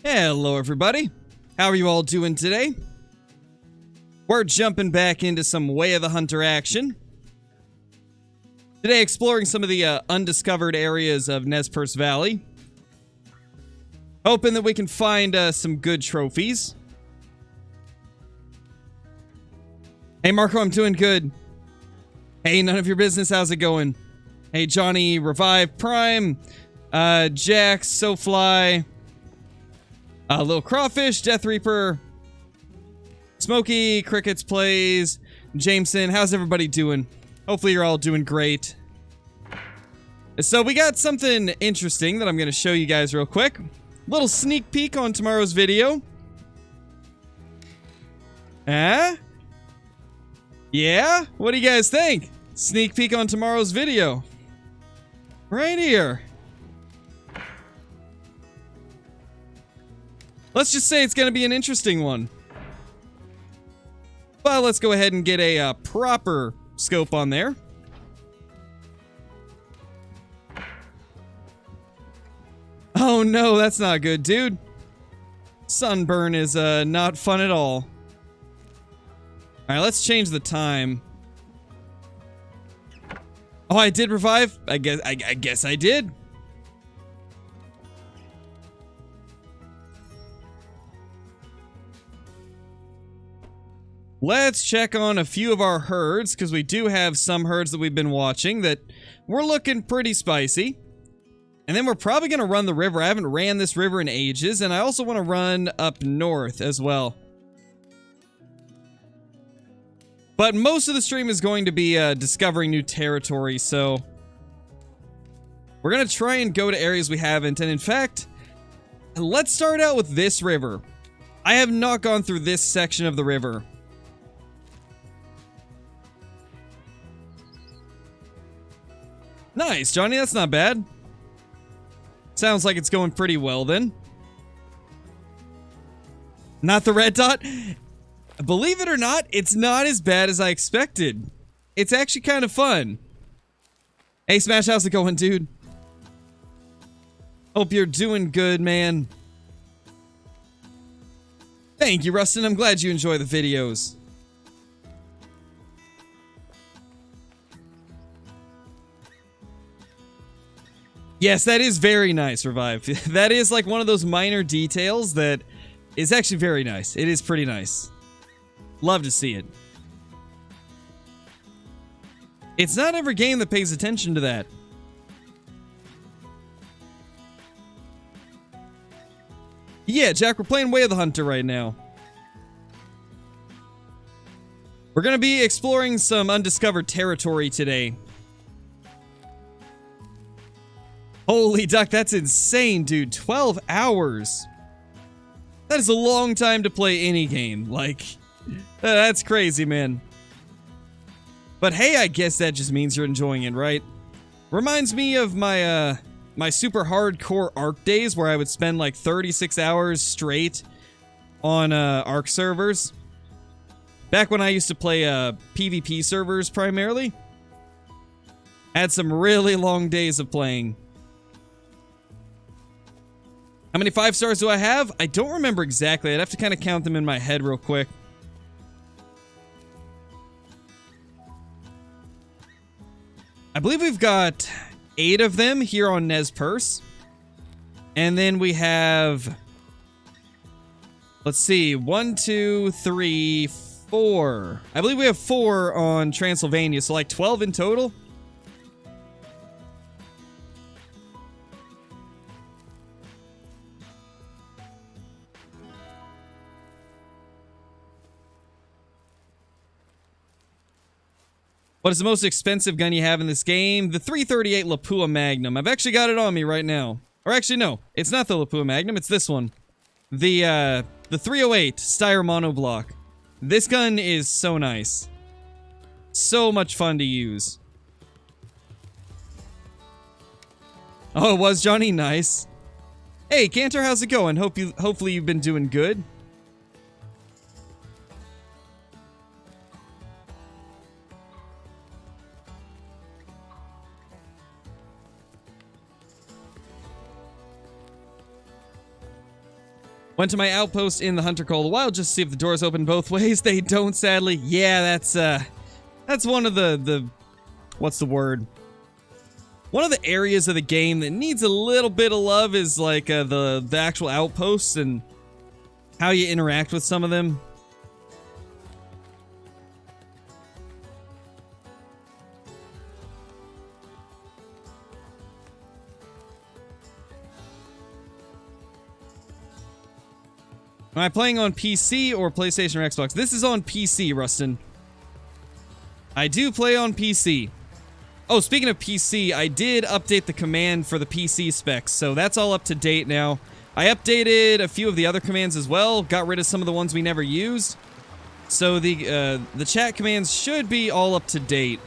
Hello everybody, how are you all doing today? We're jumping back into some Way of the Hunter action. Today exploring some of the undiscovered areas of Perce Valley. Hoping that we can find some good trophies. Hey Marco, I'm doing good. Hey, none of your business, how's it going? Hey Johnny, Revive, Prime, Jax, SoFly, Little Crawfish, Death Reaper, Smokey, Crickets Plays, Jameson, how's everybody doing? Hopefully you're all doing great. So we got something interesting that I'm going to show you guys real quick. Little sneak peek on tomorrow's video. Yeah? What do you guys think? Sneak peek on tomorrow's video. Right here. Let's just say it's going to be an interesting one. But let's go ahead and get a proper scope on there. Oh no, that's not good, dude. Sunburn is not fun at all. Alright, let's change the time. Oh, I did revive? I guess I did. Let's check on a few of our herds, because we do have some herds that we've been watching that we're looking pretty spicy. And then we're probably going to run the river. I haven't ran this river in ages, and I also want to run up north as well. But most of the stream is going to be discovering new territory, so we're going to try and go to areas we haven't. And in fact, let's start out with this river. I have not gone through this section of the river. Nice, Johnny, that's not bad. Sounds like it's going pretty well then. Not the red dot? Believe it or not, it's not as bad as I expected. It's actually kind of fun. Hey Smash, how's it going, dude? Hope you're doing good, man. Thank you, Rustin. I'm glad you enjoy the videos. Yes, that is very nice, Revive. That is like one of those minor details that is actually very nice. It is pretty nice. Love to see it. It's not every game that pays attention to that. Yeah, Jack, we're playing Way of the Hunter right now. We're going to be exploring some undiscovered territory today. Holy duck, that's insane, dude. 12 hours. That is a long time to play any game. Like, that's crazy, man. But hey, I guess that just means you're enjoying it, right? Reminds me of my, my super hardcore ARC days where I would spend like 36 hours straight on, ARC servers. Back when I used to play, PvP servers primarily. Had some really long days of playing. How many 5 stars do I have? I don't remember exactly. I'd have to kind of count them in my head real quick. I believe we've got 8 of them here on Perce. And then we have... Let's see. 1, 2, 3, 4. I believe we have 4 on Transylvania. So like 12 in total. What is the most expensive gun you have in this game? The 338 Lapua Magnum. I've actually got it on me right now. Or actually, no. It's not the Lapua Magnum. It's this one. The 308 Steyr Monoblock. This gun is so nice. So much fun to use. Oh, it was, Johnny? Nice. Hey, Cantor, how's it going? Hopefully you've been doing good. Went to my outpost in the Hunter Call of the Wild just to see if the doors open both ways. They don't, sadly. Yeah, that's one of the what's the word? One of the areas of the game that needs a little bit of love is like the actual outposts and how you interact with some of them. Am I playing on PC or PlayStation or Xbox? This is on PC, Rustin. I do play on PC. Oh, speaking of PC, I did update the command for the PC specs, so that's all up to date now. I updated a few of the other commands as well, got rid of some of the ones we never used. So the chat commands should be all up to date.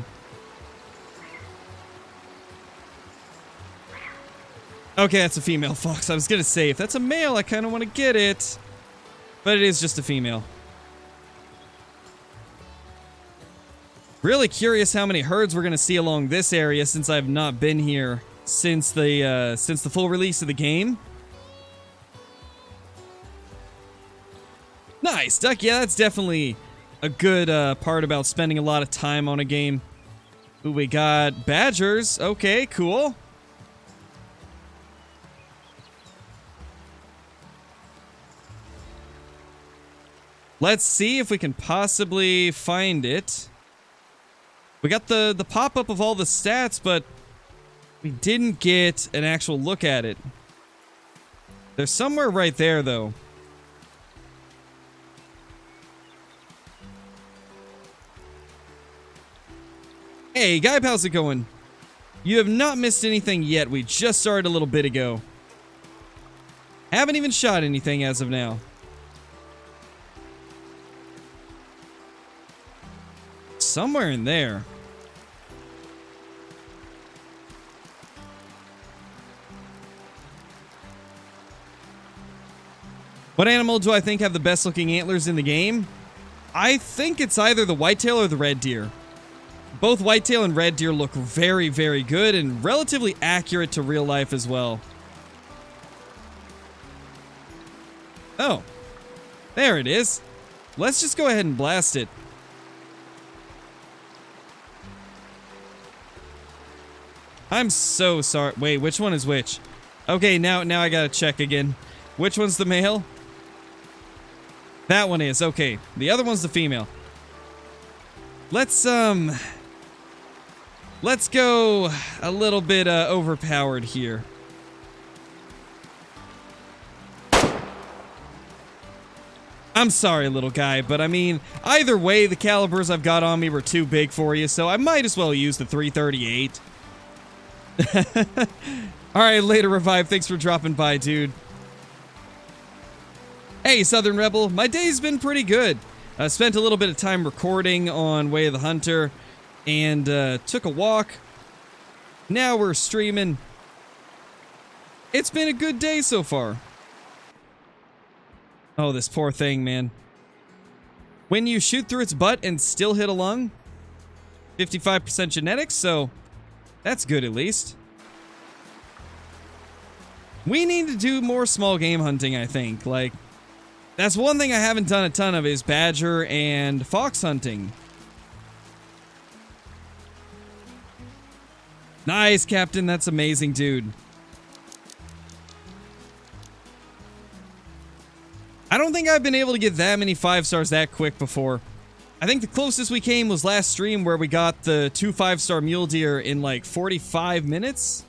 Okay, that's a female fox. I was gonna say, if that's a male, I kind of want to get it. But it is just a female. Really curious how many herds we're going to see along this area since I've not been here since the full release of the game. Nice, duck. Yeah, that's definitely a good part about spending a lot of time on a game. Ooh, we got badgers. Okay, cool. Let's see if we can possibly find it. We got the pop-up of all the stats, but we didn't get an actual look at it. They're somewhere right there, though. Hey, Guy, how's it going? You have not missed anything yet. We just started a little bit ago. Haven't even shot anything as of now. Somewhere in there. What animal do I think have the best looking antlers in the game? I think it's either the whitetail or the red deer. Both whitetail and red deer look very, very good and relatively accurate to real life as well. Oh, there it is. Let's just go ahead and blast it. I'm so sorry. Wait, which one is which? Okay, now I gotta check again. Which one's the male? That one is. Okay, the other one's the female. Let's go a little bit overpowered here. I'm sorry, little guy, but I mean, either way, the calibers I've got on me were too big for you, so I might as well use the 338. Alright, later, Revive. Thanks for dropping by, dude. Hey, Southern Rebel. My day's been pretty good. I spent a little bit of time recording on Way of the Hunter and took a walk. Now we're streaming. It's been a good day so far. Oh, this poor thing, man. When you shoot through its butt and still hit a lung, 55% genetics, so that's good at least. We need to do more small game hunting, I think. Like, that's one thing I haven't done a ton of is badger and fox hunting. Nice, Captain. That's amazing, dude. I don't think I've been able to get that many 5 stars that quick before. I think the closest we came was last stream where we got the 2 5-star mule deer in like 45 minutes.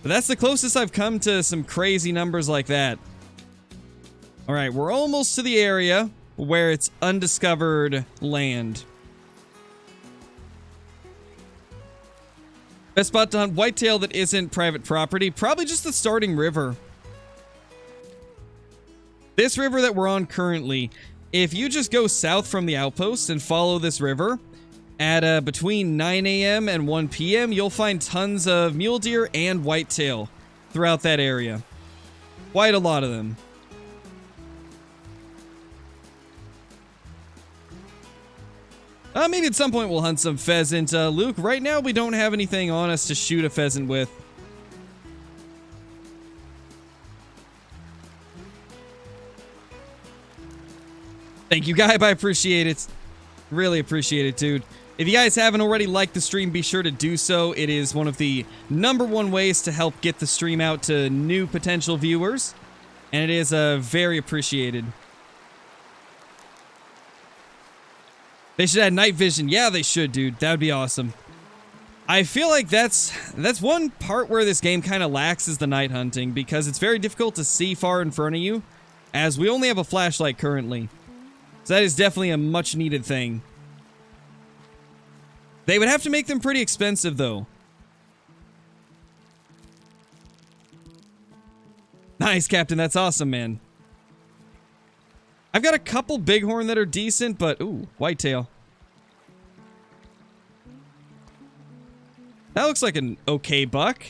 But that's the closest I've come to some crazy numbers like that. Alright, we're almost to the area where it's undiscovered land. Best spot to hunt whitetail that isn't private property? Probably just the starting river. This river that we're on currently, if you just go south from the outpost and follow this river, at between 9 a.m. and 1 p.m., you'll find tons of mule deer and whitetail throughout that area. Quite a lot of them. Maybe at some point we'll hunt some pheasant. Luke, right now we don't have anything on us to shoot a pheasant with. Thank you, Gaib. I appreciate it. Really appreciate it, dude. If you guys haven't already liked the stream, be sure to do so. It is one of the #1 ways to help get the stream out to new potential viewers. And it is very appreciated. They should add night vision. Yeah, they should, dude. That would be awesome. I feel like that's one part where this game kind of lacks is the night hunting, because it's very difficult to see far in front of you, as we only have a flashlight currently. So that is definitely a much needed thing. They would have to make them pretty expensive, though. Nice, Captain. That's awesome, man. I've got a couple bighorn that are decent, but... Ooh, whitetail. That looks like an okay buck.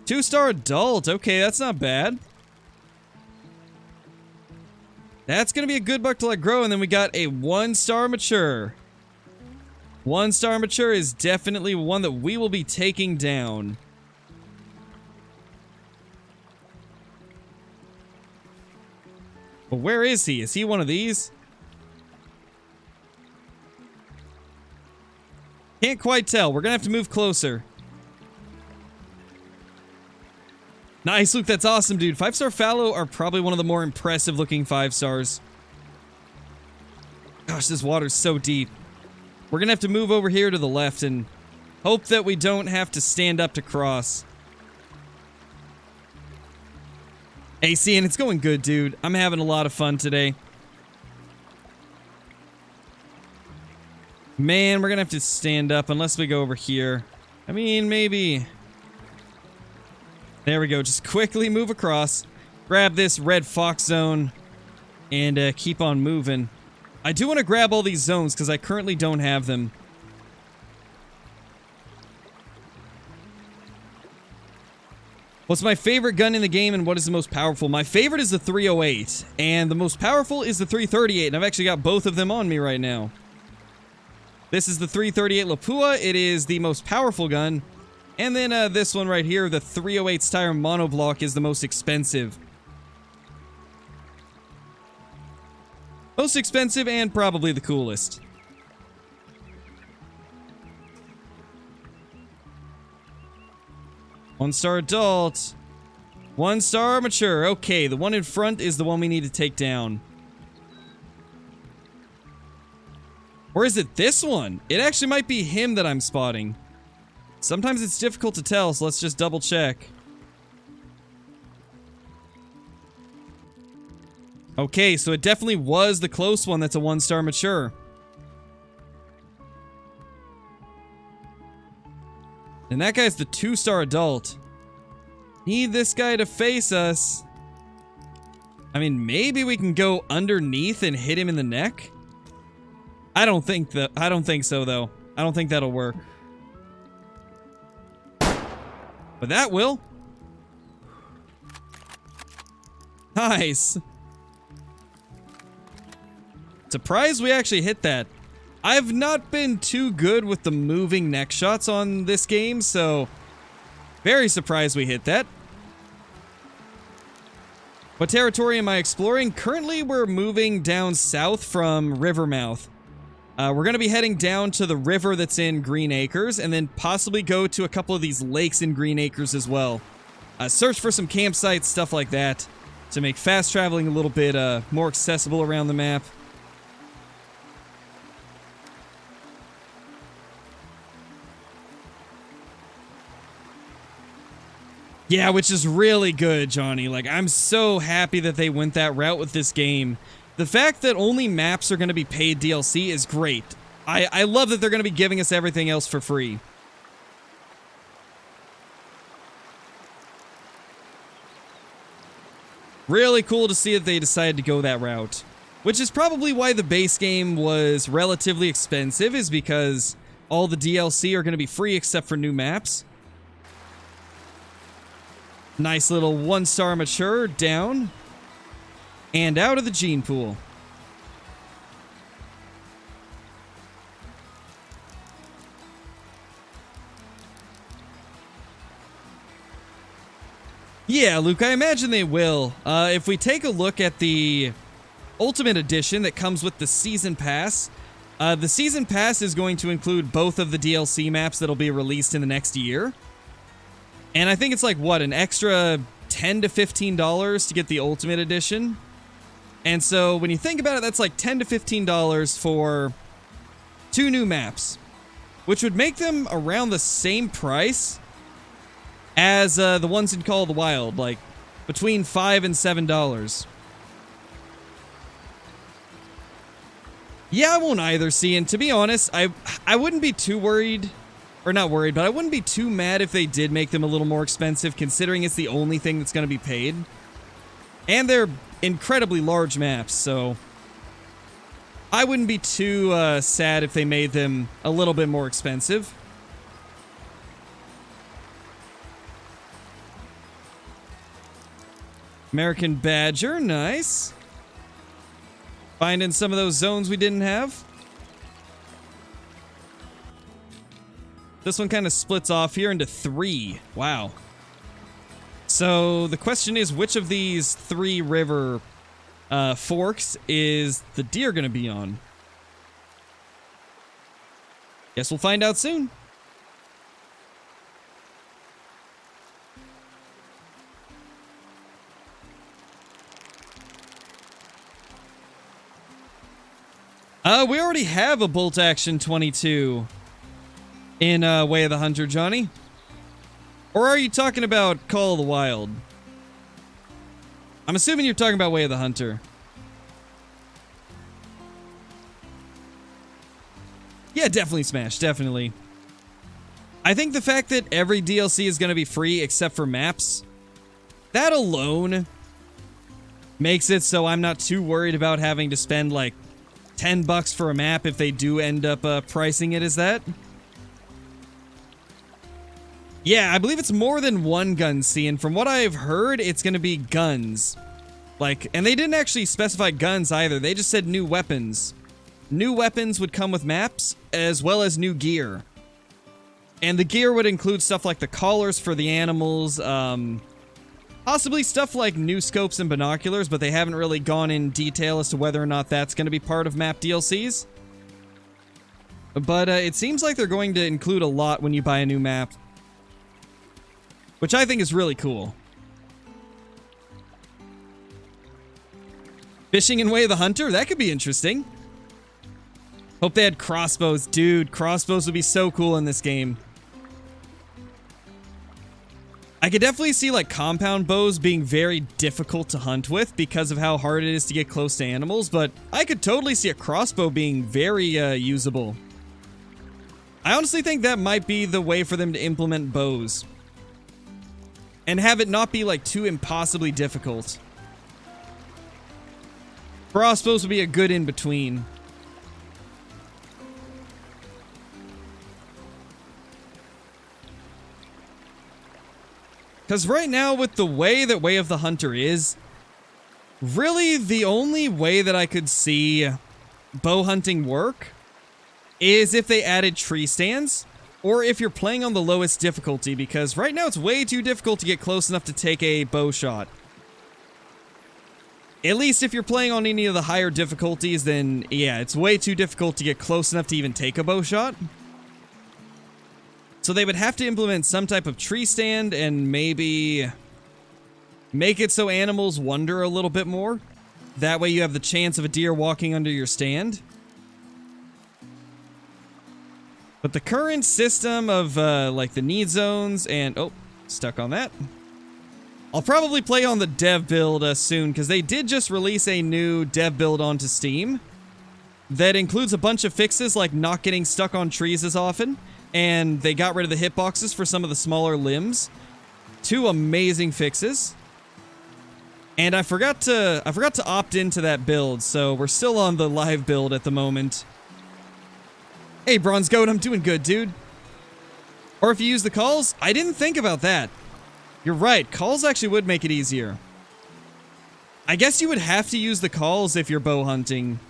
Two-star adult. Okay, that's not bad. That's going to be a good buck to let grow, and then we got a 1-star mature. 1-star mature is definitely one that we will be taking down. But where is he? Is he one of these? Can't quite tell. We're going to have to move closer. Nice, Luke. That's awesome, dude. 5-star fallow are probably one of the more impressive looking 5-stars. Gosh, this water's so deep. We're going to have to move over here to the left and hope that we don't have to stand up to cross. Hey, Cian, it's going good, dude. I'm having a lot of fun today. Man, we're going to have to stand up unless we go over here. I mean, maybe... There we go. Just quickly move across. Grab this red fox zone. And keep on moving. I do want to grab all these zones because I currently don't have them. What's my favorite gun in the game and what is the most powerful? My favorite is the 308. And the most powerful is the 338. And I've actually got both of them on me right now. This is the 338 Lapua. It is the most powerful gun. And then this one right here, the 308 Steyr monoblock, is the most expensive. Most expensive and probably the coolest. One-star adult. 1-star mature. Okay, the one in front is the one we need to take down. Or is it this one? It actually might be him that I'm spotting. Sometimes it's difficult to tell, so let's just double check. Okay, so it definitely was the close one that's a 1-star mature. And that guy's the 2-star adult. Need this guy to face us. I mean, maybe we can go underneath and hit him in the neck? I don't think so, though. I don't think that'll work. But that will. Nice. Surprised we actually hit that. I've not been too good with the moving neck shots on this game, so very surprised we hit that. What territory am I exploring? Currently, we're moving down south from Rivermouth. We're going to be heading down to the river that's in Green Acres, and then possibly go to a couple of these lakes in Green Acres as well. Search for some campsites, stuff like that, to make fast traveling a little bit more accessible around the map. Yeah, which is really good, Johnny. Like, I'm so happy that they went that route with this game. The fact that only maps are going to be paid DLC is great. I love that they're going to be giving us everything else for free. Really cool to see that they decided to go that route. Which is probably why the base game was relatively expensive, is because all the DLC are going to be free except for new maps. Nice little 1-star mature down. And out of the gene pool. Yeah, Luke, I imagine they will. If we take a look at the Ultimate Edition that comes with the Season Pass, the Season Pass is going to include both of the DLC maps that'll be released in the next year. And I think it's like, what, an extra $10 to $15 to get the Ultimate Edition? And so when you think about it, that's like $10 to $15 for 2 new maps, which would make them around the same price as the ones in Call of the Wild, like between $5 and $7. Yeah, I won't either, see, and to be honest, I wouldn't be too worried, or not worried, but I wouldn't be too mad if they did make them a little more expensive, considering it's the only thing that's going to be paid. And they're incredibly large maps, so I wouldn't be too sad if they made them a little bit more expensive. American Badger, nice. Finding some of those zones we didn't have. This one kind of splits off here into 3. Wow. So the question is, which of these 3 river forks is the deer going to be on? Guess we'll find out soon. We already have a bolt action 22 in Way of the Hunter, Johnny. Or are you talking about Call of the Wild? I'm assuming you're talking about Way of the Hunter. Yeah, definitely Smash, definitely. I think the fact that every DLC is going to be free except for maps, that alone makes it so I'm not too worried about having to spend like $10 for a map if they do end up pricing it as that. Yeah, I believe it's more than one gun scene, and from what I've heard, it's going to be guns. Like, and they didn't actually specify guns either, they just said new weapons. New weapons would come with maps, as well as new gear. And the gear would include stuff like the collars for the animals, possibly stuff like new scopes and binoculars, but they haven't really gone in detail as to whether or not that's going to be part of map DLCs. But it seems like they're going to include a lot when you buy a new map, which I think is really cool. Fishing in Way of the Hunter? That could be interesting. Hope they had crossbows. Dude, crossbows would be so cool in this game. I could definitely see like compound bows being very difficult to hunt with because of how hard it is to get close to animals, but I could totally see a crossbow being very usable. I honestly think that might be the way for them to implement bows. And have it not be like too impossibly difficult. Crossbows would be a good in-between. Because right now, with the way that Way of the Hunter is, really the only way that I could see bow hunting work is if they added tree stands, or if you're playing on the lowest difficulty, because right now it's way too difficult to get close enough to take a bow shot. At least if you're playing on any of the higher difficulties, then yeah, it's way too difficult to get close enough to even take a bow shot. So they would have to implement some type of tree stand and maybe make it so animals wander a little bit more. That way you have the chance of a deer walking under your stand. But the current system of like the need zones and... Oh, stuck on that. I'll probably play on the dev build soon, because they did just release a new dev build onto Steam that includes a bunch of fixes like not getting stuck on trees as often. And they got rid of the hitboxes for some of the smaller limbs. 2 amazing fixes. And I forgot to opt into that build, so we're still on the live build at the moment. Hey, Bronze Goat, I'm doing good, dude. Or if you use the calls, I didn't think about that. You're right, calls actually would make it easier. I guess you would have to use the calls if you're bow hunting.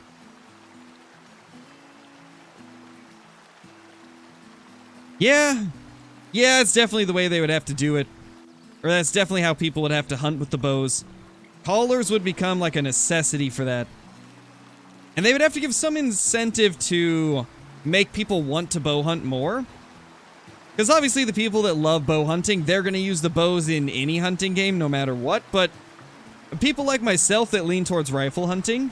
Yeah, it's definitely the way they would have to do it. Or that's definitely how people would have to hunt with the bows. Callers would become like a necessity for that. And they would have to give some incentive to make people want to bow hunt more. Because obviously the people that love bow hunting, they're going to use the bows in any hunting game no matter what. But people like myself that lean towards rifle hunting,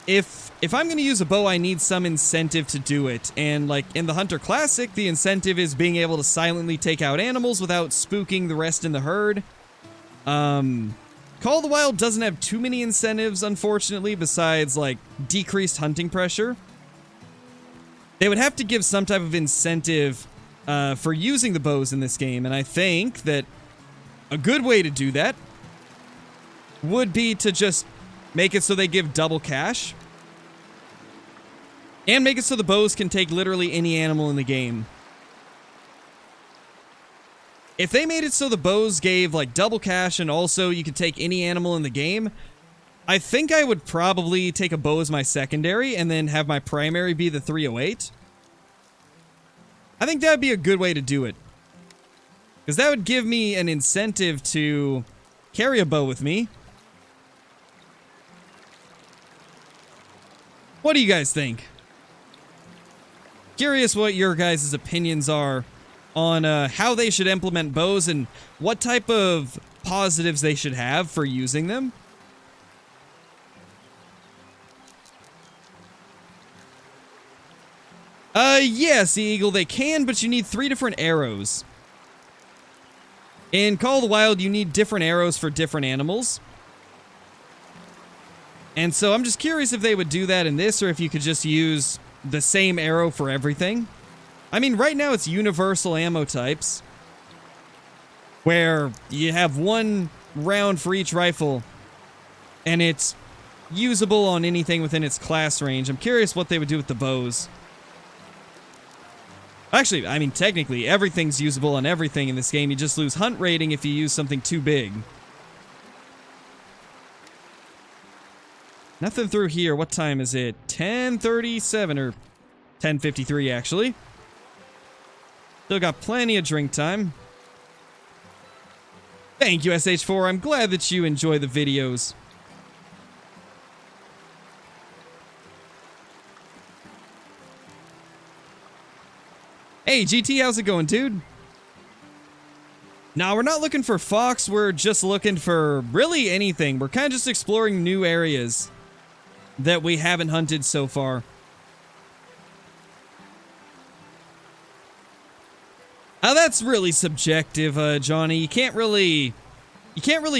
if I'm going to use a bow, I need some incentive to do it. And like in the Hunter Classic, the incentive is being able to silently take out animals without spooking the rest in the herd. Call of the Wild doesn't have too many incentives, unfortunately, besides like decreased hunting pressure. They would have to give some type of incentive for using the bows in this game, and I think that a good way to do that would be to just make it so they give double cash, and make it so the bows can take literally any animal in the game. If they made it so the bows gave like double cash and also you could take any animal in the game, I think I would probably take a bow as my secondary and then have my primary be the 308. I think that would be a good way to do it. Because that would give me an incentive to carry a bow with me. What do you guys think? Curious what your guys' opinions are on how they should implement bows and what type of positives they should have for using them. Yeah, Sea Eagle, they can, but you need 3 different arrows. In Call of the Wild, you need different arrows for different animals. And so I'm just curious if they would do that in this, or if you could just use the same arrow for everything. I mean, right now it's universal ammo types, where you have 1 round for each rifle, and it's usable on anything within its class range. I'm curious what they would do with the bows. Actually, I mean, technically, everything's usable on everything in this game. You just lose hunt rating if you use something too big. Nothing through here. What time is it? 10:37 or 10:53, actually. Still got plenty of drink time. Thank you, SH4. I'm glad that you enjoy the videos. Hey, GT, how's it going, dude? Now, we're not looking for fox. We're just looking for really anything. We're kind of just exploring new areas that we haven't hunted so far. Now, that's really subjective, Johnny. You can't really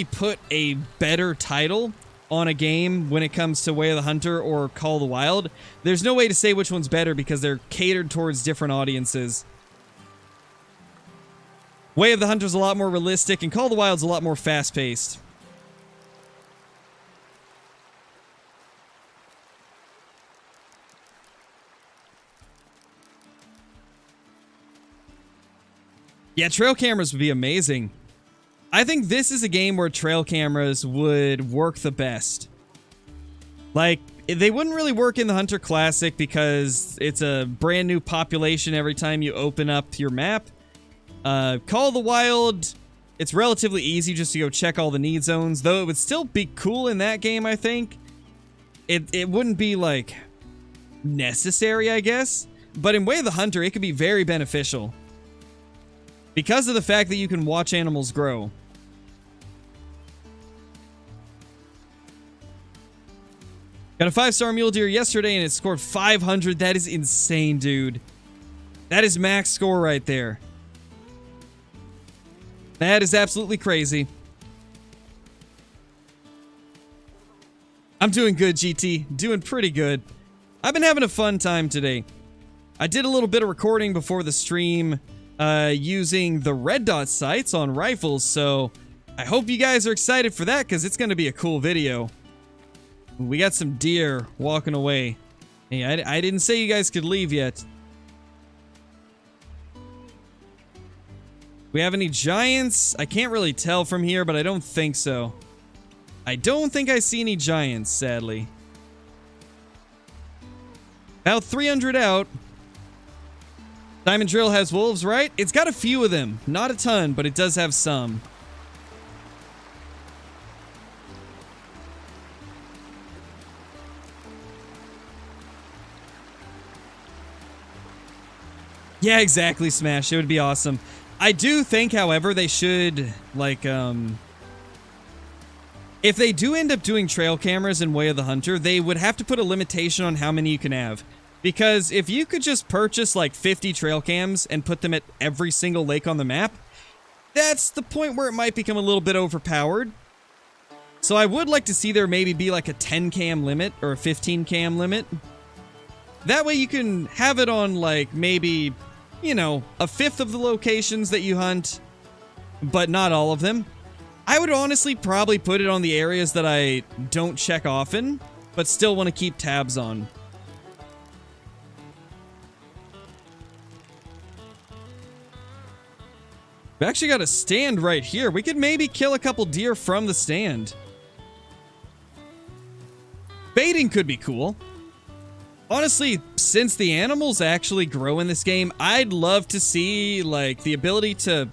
put a better title on a game when it comes to Way of the Hunter or Call of the Wild. There's no way to say which one's better because they're catered towards different audiences. Way of the Hunter's a lot more realistic, and Call of the Wild's a lot more fast-paced. Yeah, trail cameras would be amazing. I think this is a game where trail cameras would work the best. Like, they wouldn't really work in the Hunter Classic because it's a brand new population every time you open up your map. Call of the Wild, it's relatively easy just to go check all the need zones, though it would still be cool in that game, I think. It wouldn't be, like, necessary, I guess. But in Way of the Hunter, it could be very beneficial. Because of the fact that you can watch animals grow. Got a 5-star mule deer yesterday and it scored 500. That is insane, dude. That is max score right there. That is absolutely crazy. I'm doing good, GT. Doing pretty good. I've been having a fun time today. I did a little bit of recording before the stream using the red dot sights on rifles, so I hope you guys are excited for that because it's going to be a cool video. We got some deer walking away. Hey, I didn't say you guys could leave yet. We have any giants? I can't really tell from here, but I don't think so. I don't think I see any giants, sadly. About 300 out. Diamond Drill has wolves, right? It's got a few of them. Not a ton, but it does have some. Yeah, exactly, Smash. It would be awesome. I do think, however, they should, like, if they do end up doing trail cameras in Way of the Hunter, they would have to put a limitation on how many you can have. Because if you could just purchase, like, 50 trail cams and put them at every single lake on the map, that's the point where it might become a little bit overpowered. So I would like to see there maybe be, like, a 10 cam limit or a 15 cam limit. That way you can have it on, like, maybe, you know, a fifth of the locations that you hunt, but not all of them. I would honestly probably put it on the areas that I don't check often, but still want to keep tabs on. We actually got a stand right here. We could maybe kill a couple deer from the stand. Baiting could be cool. Honestly, since the animals actually grow in this game, I'd love to see, like, the ability to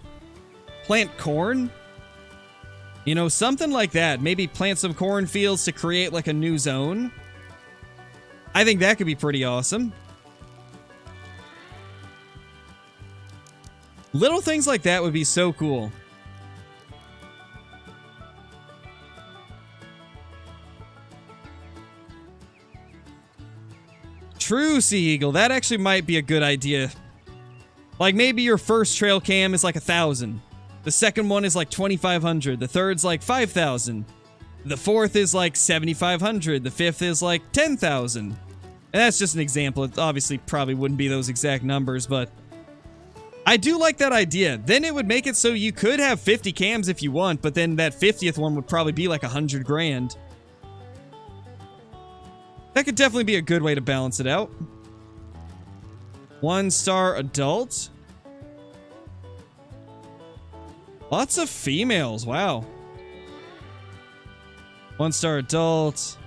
plant corn. You know, something like that. Maybe plant some cornfields to create, like, a new zone. I think that could be pretty awesome. Little things like that would be so cool. True, Sea Eagle. That actually might be a good idea. Like, maybe your first trail cam is like 1,000. The second one is like 2,500. The third's like 5,000. The fourth is like 7,500. The fifth is like 10,000. And that's just an example. It obviously probably wouldn't be those exact numbers, but I do like that idea. Then it would make it so you could have 50 cams if you want, but then that 50th one would probably be like 100 grand. That could definitely be a good way to balance it out. 1-star adult. Lots of females, wow. 1-star adult.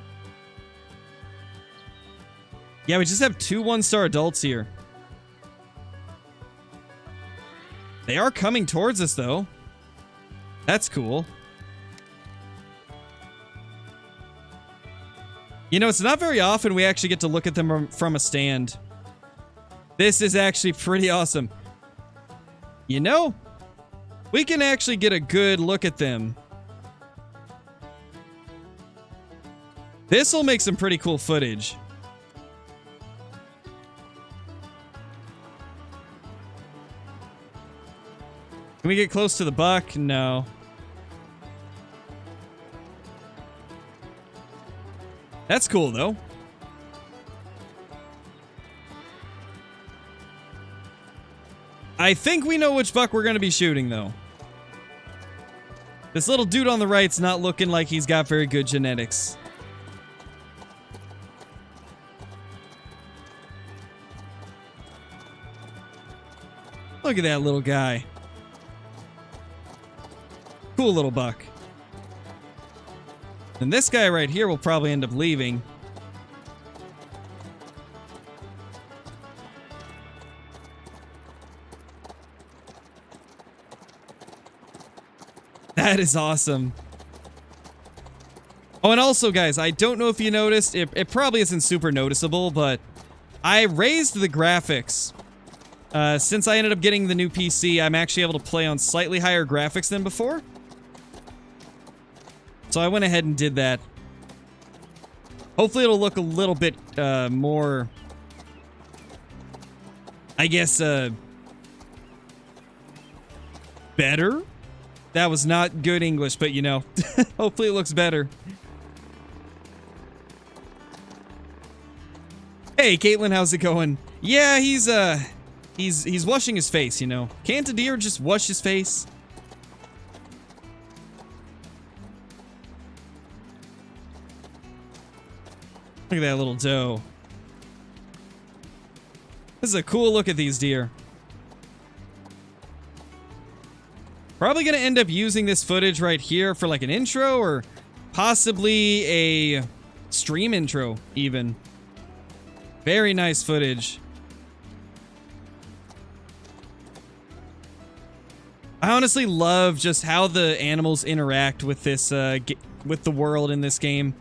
Yeah, we just have 2 1-star adults here. They are coming towards us, though. That's cool. You know, it's not very often we actually get to look at them from a stand. This is actually pretty awesome. You know, we can actually get a good look at them. This will make some pretty cool footage. Can we get close to the buck? No. That's cool, though. I think we know which buck we're going to be shooting, though. This little dude on the right's not looking like he's got very good genetics. Look at that little guy. Cool little buck. And this guy right here will probably end up leaving. That is awesome. Oh, and also, guys, I don't know if you noticed, it probably isn't super noticeable, but I raised the graphics. Since I ended up getting the new PC, I'm actually able to play on slightly higher graphics than before. So I went ahead and did that. Hopefully it'll look a little bit more, I guess, better? That was not good English, but you know, hopefully it looks better. Hey, Caitlin, how's it going? Yeah, he's washing his face, you know. Can't a deer just wash his face? Look at that little doe. This is a cool look at these deer. Probably gonna end up using this footage right here for like an intro or possibly a stream intro even. Very nice footage. I honestly love just how the animals interact with this with the world in this game.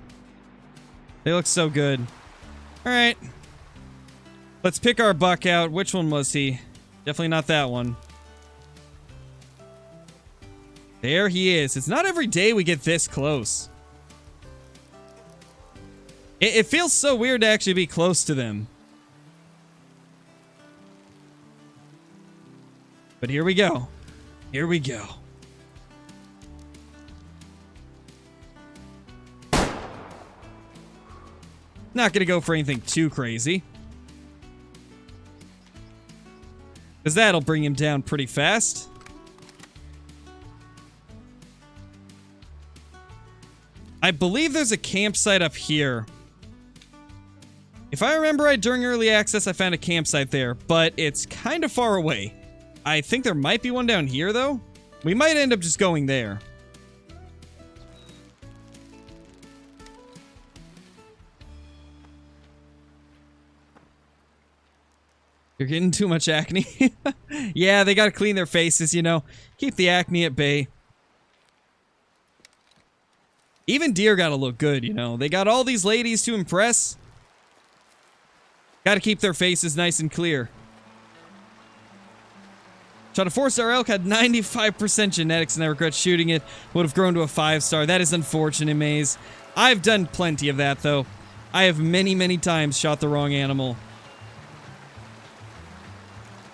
They look so good. All right. Let's pick our buck out. Which one was he? Definitely not that one. There he is. It's not every day we get this close. It feels so weird to actually be close to them. But here we go. Here we go. Not gonna go for anything too crazy. Because that'll bring him down pretty fast. I believe there's a campsite up here. If I remember right, during early access, I found a campsite there, but it's kind of far away. I think there might be one down here, though. We might end up just going there. You're getting too much acne. Yeah, they gotta clean their faces, you know. Keep the acne at bay. Even deer gotta look good, you know. They got all these ladies to impress. Gotta keep their faces nice and clear. Shot a 4-star elk, had 95% genetics, and I regret shooting it. Would have grown to a 5-star. That is unfortunate, Maze. I've done plenty of that, though. I have many, many times shot the wrong animal.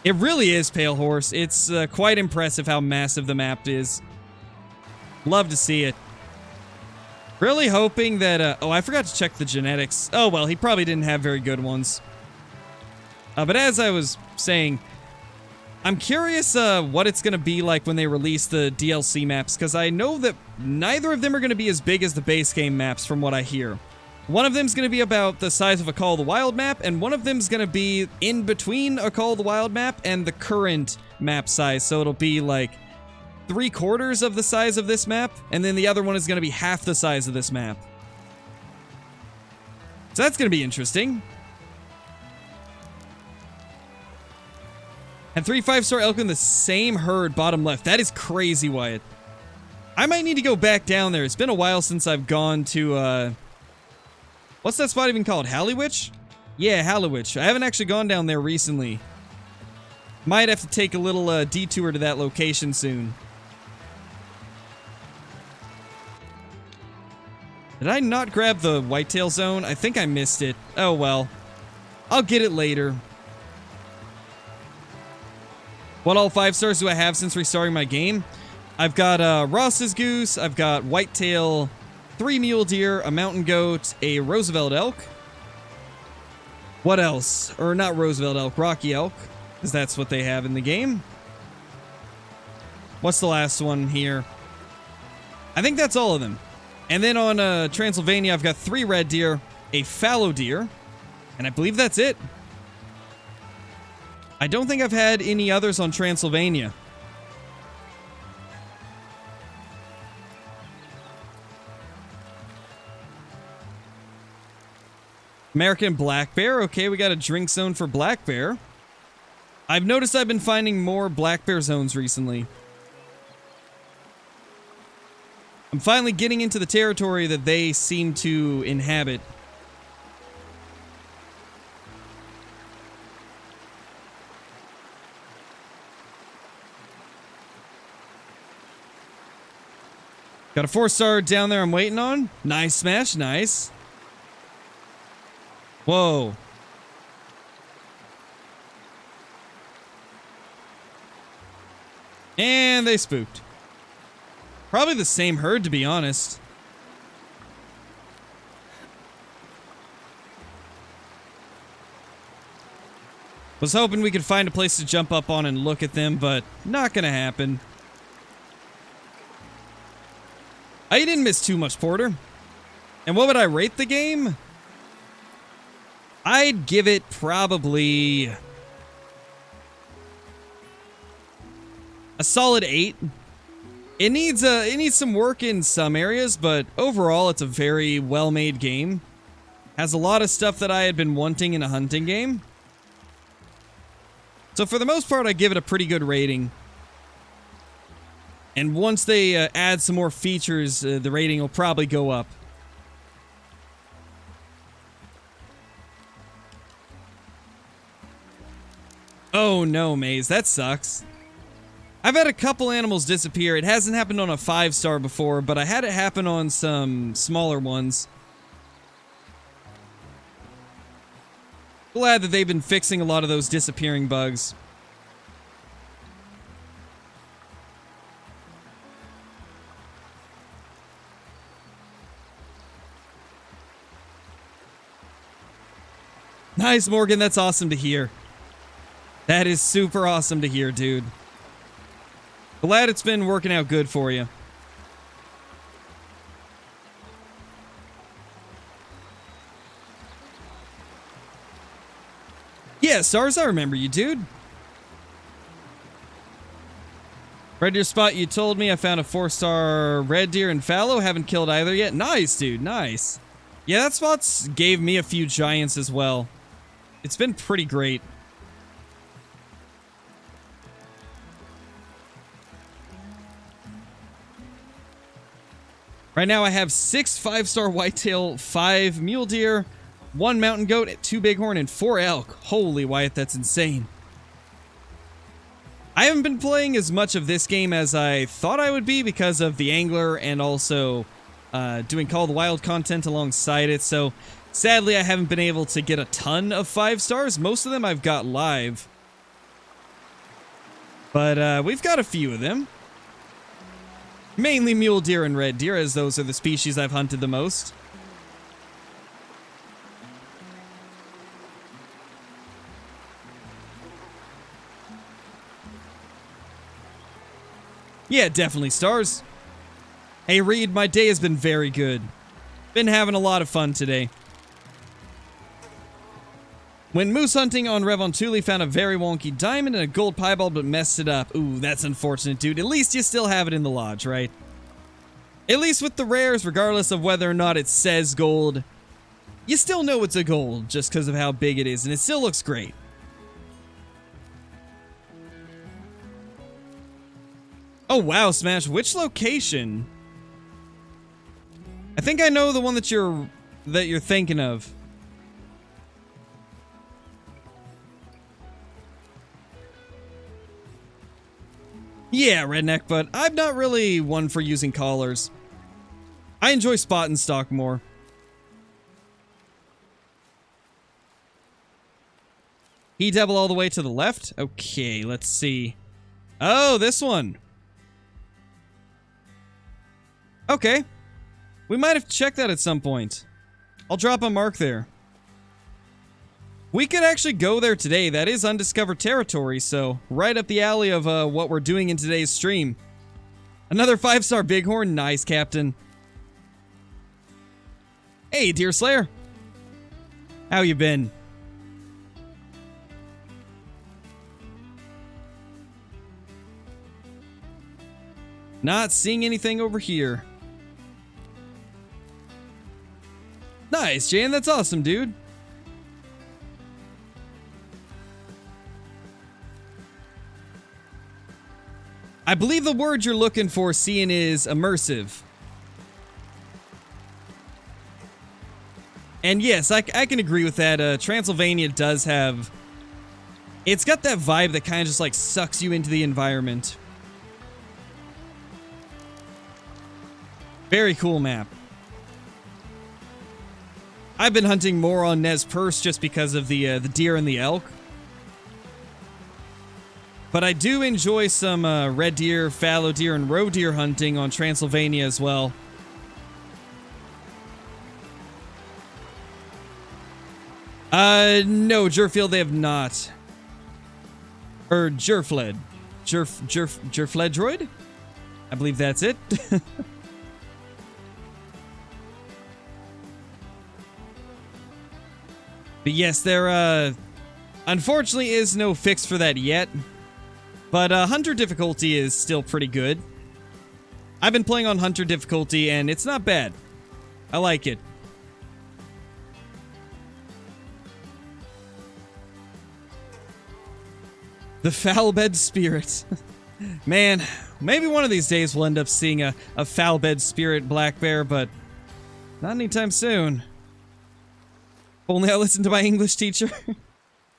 It really is, Pale Horse. It's quite impressive how massive the map is. Love to see it. Really hoping that... oh, I forgot to check the genetics. Oh, well, he probably didn't have very good ones. But as I was saying, I'm curious what it's going to be like when they release the DLC maps, because I know that neither of them are going to be as big as the base game maps from what I hear. One of them's going to be about the size of a Call of the Wild map, and one of them's going to be in between a Call of the Wild map and the current map size, so it'll be like 3/4 of the size of this map, and then the other one is going to be half the size of this map. So that's going to be interesting. And 3 5-star elk in the same herd, bottom left. That is crazy, Wyatt. I might need to go back down there. It's been a while since I've gone to, what's that spot even called? Halliwich? Yeah, Halliwich. I haven't actually gone down there recently. Might have to take a little detour to that location soon. Did I not grab the whitetail zone? I think I missed it. Oh well. I'll get it later. What all 5 stars do I have since restarting my game? I've got Ross's goose, I've got whitetail, 3 mule deer, a mountain goat, a Roosevelt elk. What else? Or not Roosevelt elk, Rocky elk, because that's what they have in the game. What's the last one here? I think that's all of them. And then on Transylvania, I've got 3 red deer, a fallow deer, and I believe that's it. I don't think I've had any others on Transylvania. American black bear. Okay, we got a drink zone for black bear. I've noticed I've been finding more black bear zones recently. I'm finally getting into the territory that they seem to inhabit. Got a 4-star down there I'm waiting on. Nice smash, nice. Whoa. And they spooked. Probably the same herd, to be honest. Was hoping we could find a place to jump up on and look at them, but not gonna happen. I didn't miss too much, Porter. And what would I rate the game? I'd give it probably a solid 8. It needs some work in some areas, but overall it's a very well-made game. Has a lot of stuff that I had been wanting in a hunting game. So for the most part, I give it a pretty good rating. And once they add some more features, the rating will probably go up. Oh no, Maze, that sucks. I've had a couple animals disappear. It hasn't happened on a 5-star before, but I had it happen on some smaller ones. Glad that they've been fixing a lot of those disappearing bugs. Nice, Morgan. That's awesome to hear. That is super awesome to hear, dude. Glad it's been working out good for you. Yeah, Stars, I remember you, dude. Red deer spot, you told me. I found a 4-star red deer in fallow. Haven't killed either yet. Nice, dude. Nice. Yeah, that spot's gave me a few giants as well. It's been pretty great. Right now I have 6 5-star whitetail, 5 mule deer, 1 mountain goat, 2 bighorn, and 4 elk. Holy Wyatt, that's insane. I haven't been playing as much of this game as I thought I would be because of the angler and also doing Call of the Wild content alongside it, so sadly I haven't been able to get a ton of 5 stars. Most of them I've got live. But we've got a few of them. Mainly mule deer and red deer, as those are the species I've hunted the most. Yeah, definitely Stars. Hey Reed, my day has been very good. Been having a lot of fun today. Went moose hunting on Revontuli, found a very wonky diamond and a gold piebald, but messed it up. Ooh, that's unfortunate, dude. At least you still have it in the lodge, right? At least with the rares, regardless of whether or not it says gold, you still know it's a gold just because of how big it is, and it still looks great. Oh, wow, Smash. Which location? I think I know the one that you're thinking of. Yeah, redneck, but I'm not really one for using collars. I enjoy spot and stock more. He devil all the way to the left? Okay, let's see. Oh, this one. Okay. We might have checked that at some point. I'll drop a mark there. We could actually go there today. That is undiscovered territory, so right up the alley of what we're doing in today's stream. Another 5-star bighorn. Nice, Captain. Hey, Deer Slayer. How you been? Not seeing anything over here. Nice, Jan. That's awesome, dude. I believe the word you're looking for, Cian, is immersive. And yes, I can agree with that. Transylvania does have... It's got that vibe that kind of just like sucks you into the environment. Very cool map. I've been hunting more on Perce just because of the deer and the elk. But I do enjoy some red deer, fallow deer, and roe deer hunting on Transylvania as well. No, Jerfield, they have not. Or Jerfled. Jerfledroid? I believe that's it. But yes, there, unfortunately is no fix for that yet. But Hunter difficulty is still pretty good. I've been playing on Hunter difficulty, and it's not bad. I like it. The foul-bed spirit. Man, maybe one of these days we'll end up seeing a foul-bed spirit black bear, but not anytime soon. If only I listened to my English teacher.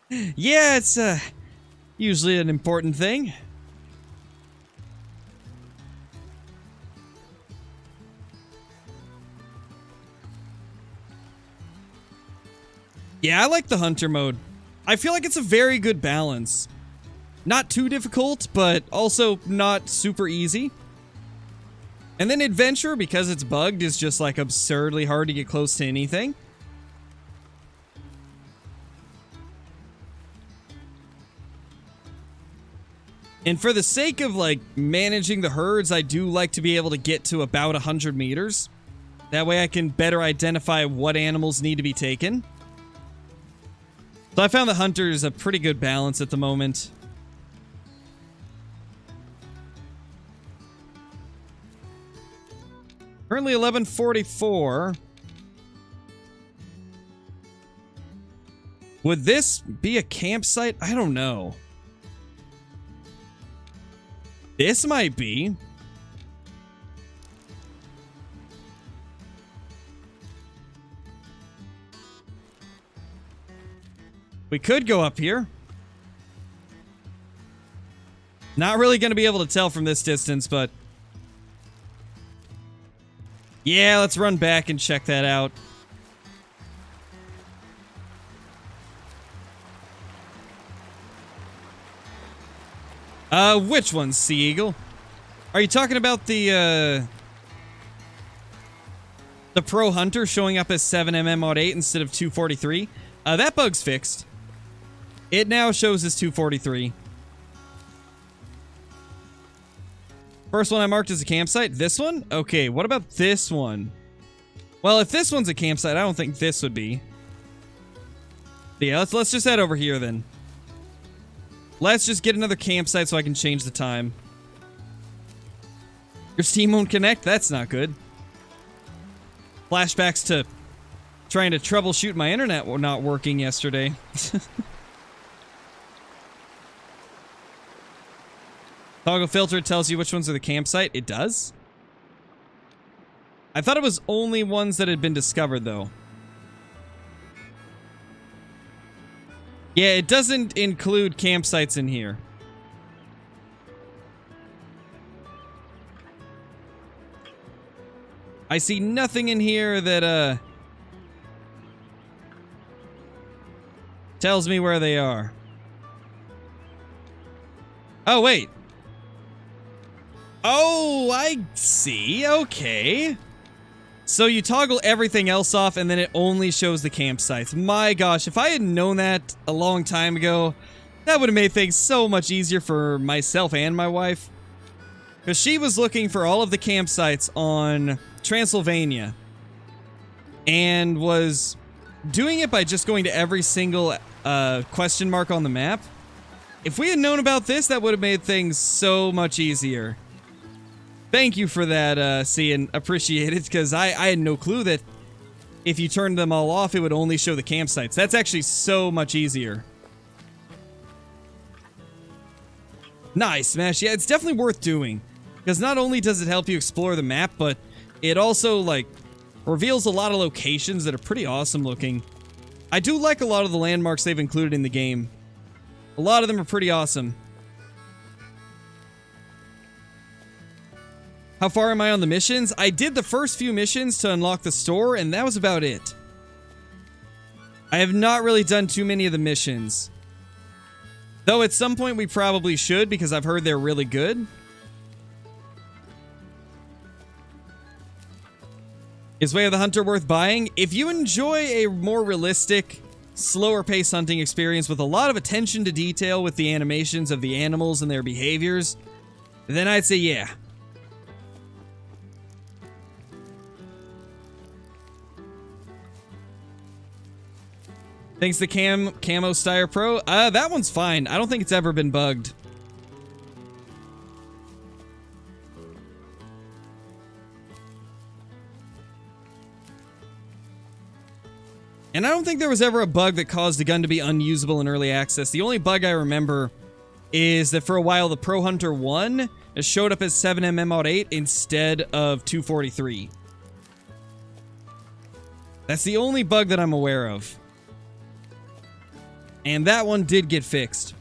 Yeah, it's Usually an important thing. Yeah, I like the hunter mode. I feel like it's a very good balance. Not too difficult, but also not super easy. And then adventure, because it's bugged, is just like absurdly hard to get close to anything. And for the sake of like managing the herds, I do like to be able to get to about 100 meters. That way I can better identify what animals need to be taken. So I found the hunter is a pretty good balance at the moment. Currently 11:44. Would this be a campsite? I don't know. This might be. We could go up here. Not really going to be able to tell from this distance, but... yeah, let's run back and check that out. Which one, Sea Eagle? Are you talking about the Pro Hunter showing up as 7mm mod 8 instead of 243? That bug's fixed. It now shows as 243. First one I marked as a campsite. This one? Okay, what about this one? Well, if this one's a campsite, I don't think this would be. But yeah, let's just head over here then. Let's just get another campsite so I can change the time. Your Steam won't connect? That's not good. Flashbacks to trying to troubleshoot my internet not working yesterday. Toggle filter tells you which ones are the campsite. It does? I thought it was only ones that had been discovered, though. Yeah, it doesn't include campsites in here. I see nothing in here that, tells me where they are. Oh, wait. Oh, I see. Okay. So you toggle everything else off and then it only shows the campsites. My gosh, if I had known that a long time ago, that would have made things so much easier for myself and my wife. Because she was looking for all of the campsites on Transylvania and was doing it by just going to every single question mark on the map. If we had known about this, that would have made things so much easier. Thank you for that, Cian. Appreciate it, because I had no clue that if you turned them all off, it would only show the campsites. That's actually so much easier. Nice, Smash. Yeah, it's definitely worth doing. Because not only does it help you explore the map, but it also, like, reveals a lot of locations that are pretty awesome looking. I do like a lot of the landmarks they've included in the game. A lot of them are pretty awesome. How far am I on the missions? I did the first few missions to unlock the store, and that was about it. I have not really done too many of the missions. Though at some point we probably should, because I've heard they're really good. Is Way of the Hunter worth buying? If you enjoy a more realistic, slower pace hunting experience with a lot of attention to detail with the animations of the animals and their behaviors, then I'd say yeah. Thanks to Camo Styre Pro. That one's fine. I don't think it's ever been bugged. And I don't think there was ever a bug that caused the gun to be unusable in early access. The only bug I remember is that for a while the Pro Hunter 1 showed up as 7mm mod 8 instead of 243. That's the only bug that I'm aware of. And that one did get fixed.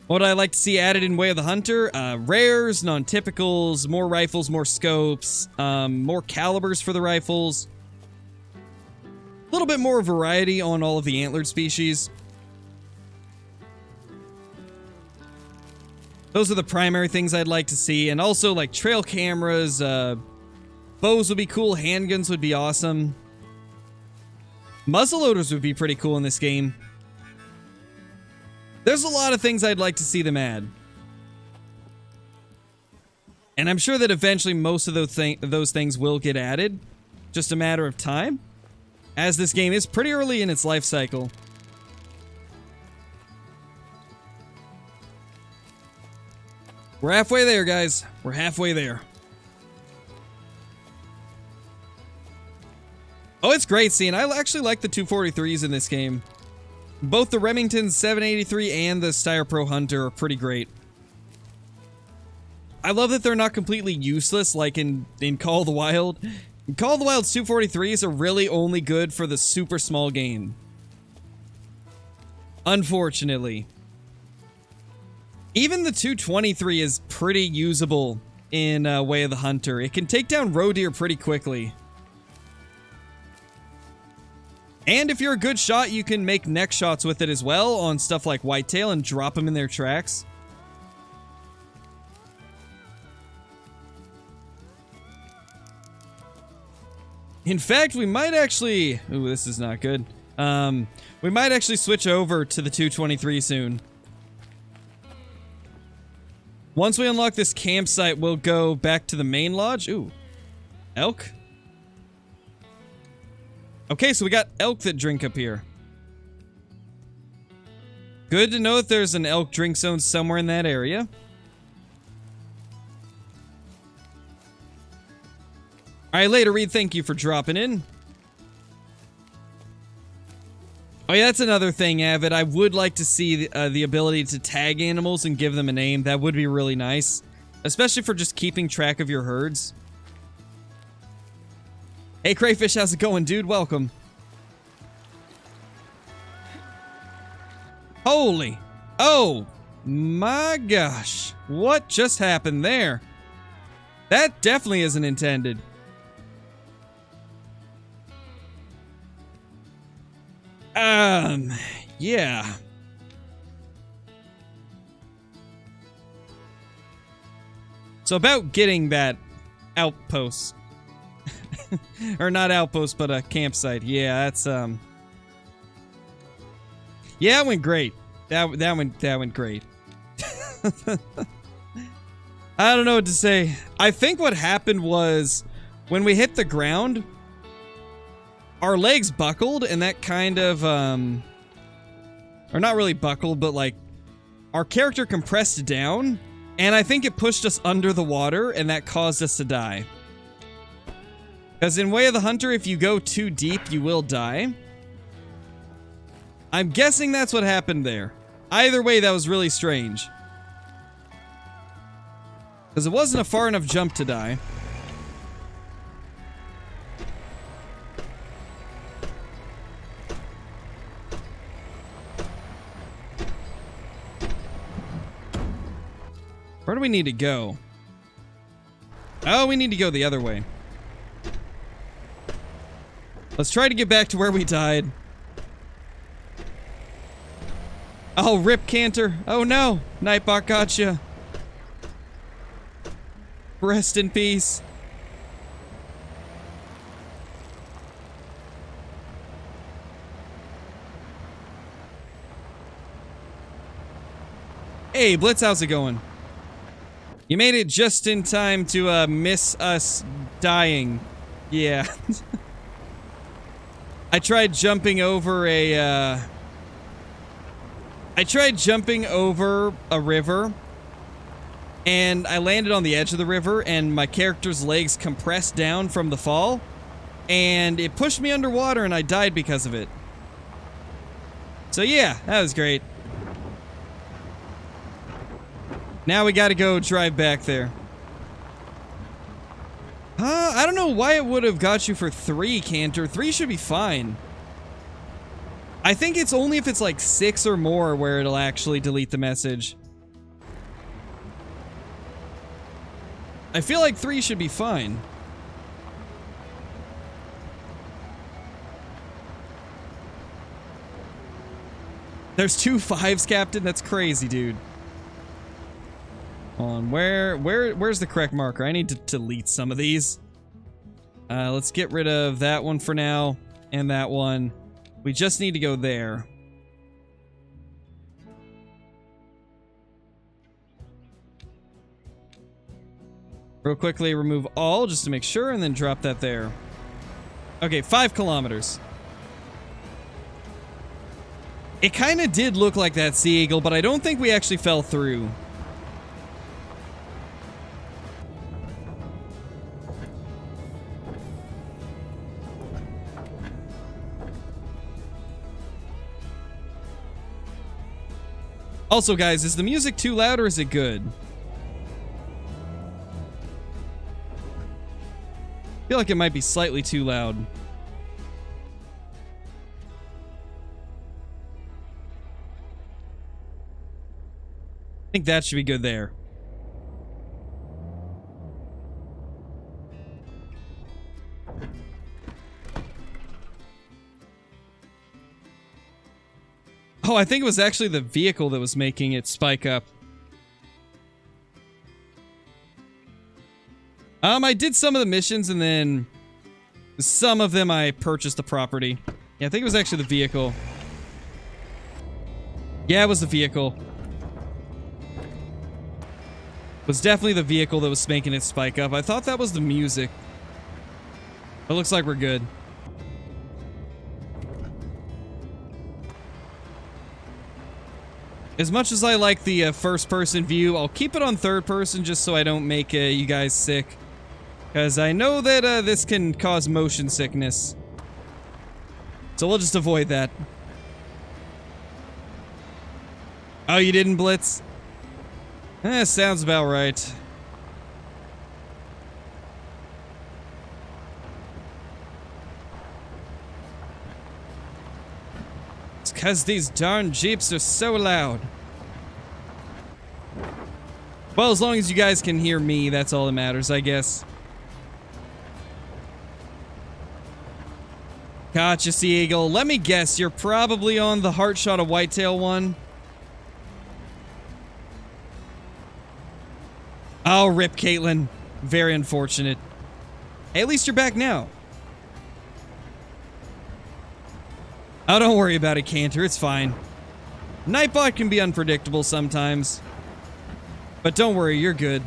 What I'd like to see added in Way of the Hunter, rares, non-typicals, more rifles, more scopes, more calibers for the rifles. A little bit more variety on all of the antlered species. Those are the primary things I'd like to see. And also, like, trail cameras, bows would be cool, handguns would be awesome. Muzzleloaders would be pretty cool in this game. There's a lot of things I'd like to see them add. And I'm sure that eventually most of those things will get added. Just a matter of time. As this game is pretty early in its life cycle. We're halfway there, guys. We're halfway there. Oh, it's great seeing. I actually like the 243s in this game. Both the Remington 783 and the Steyr Pro Hunter are pretty great. I love that they're not completely useless like in Call of the Wild. In Call of the Wild's 243s are really only good for the super small game. Unfortunately. Even the 223 is pretty usable in Way of the Hunter. It can take down roe deer pretty quickly. And if you're a good shot, you can make neck shots with it as well on stuff like whitetail and drop them in their tracks. In fact, we might actually... Ooh, this is not good. We might actually switch over to the 223 soon. Once we unlock this campsite, we'll go back to the main lodge. Ooh. Elk? Okay, so we got elk that drink up here. Good to know that there's an elk drink zone somewhere in that area. Alright, later, Reed, thank you for dropping in. Oh yeah, that's another thing, Avid. I would like to see the ability to tag animals and give them a name. That would be really nice. Especially for just keeping track of your herds. Hey, Crayfish, how's it going, dude? Welcome. Holy. Oh, my gosh. What just happened there? That definitely isn't intended. Yeah. So about getting that outpost. Or not outpost, but a campsite. Yeah, that's, yeah, it went great. That went great. I don't know what to say. I think what happened was, when we hit the ground, our legs buckled, and that kind of, or not really buckled, but like, our character compressed down, and I think it pushed us under the water, and that caused us to die. Because in Way of the Hunter, if you go too deep, you will die. I'm guessing that's what happened there. Either way, that was really strange. Because it wasn't a far enough jump to die. Where do we need to go? Oh, we need to go the other way. Let's try to get back to where we died. Oh, rip Canter. Oh no, Nightbot gotcha. Rest in peace. Hey, Blitz, how's it going? You made it just in time to miss us dying. Yeah. I tried jumping over a river, and I landed on the edge of the river, and my character's legs compressed down from the fall, and it pushed me underwater, and I died because of it. So yeah, that was great. Now we gotta go drive back there. I don't know why it would have got you for 3, Cantor. 3 should be fine. I think it's only if it's like 6 or more where it'll actually delete the message. I feel like 3 should be fine. There's 2 5s, Captain? That's crazy, dude. Hold on, where's the correct marker? I need to delete some of these. Let's get rid of that one for now, and that one. We just need to go there. Real quickly, remove all just to make sure, and then drop that there. Okay, 5 kilometers. It kind of did look like that, Sea Eagle, but I don't think we actually fell through. Also, guys, is the music too loud or is it good? I feel like it might be slightly too loud. I think that should be good there. Oh, I think it was actually the vehicle that was making it spike up. I did some of the missions and then some of them I purchased the property. Yeah, I think it was actually the vehicle. Yeah, it was the vehicle. It was definitely the vehicle that was making it spike up. I thought that was the music. It looks like we're good. As much as I like the first-person view, I'll keep it on third-person just so I don't make you guys sick. Because I know that this can cause motion sickness. So we'll just avoid that. Oh, you didn't blitz? Sounds about right. It's because these darn Jeeps are so loud. Well, as long as you guys can hear me, that's all that matters, I guess. Gotcha, Sea Eagle. Let me guess, you're probably on the heart shot of whitetail one. Oh, rip, Caitlin. Very unfortunate. Hey, at least you're back now. Oh, don't worry about it, Cantor. It's fine. Nightbot can be unpredictable sometimes. But don't worry, you're good.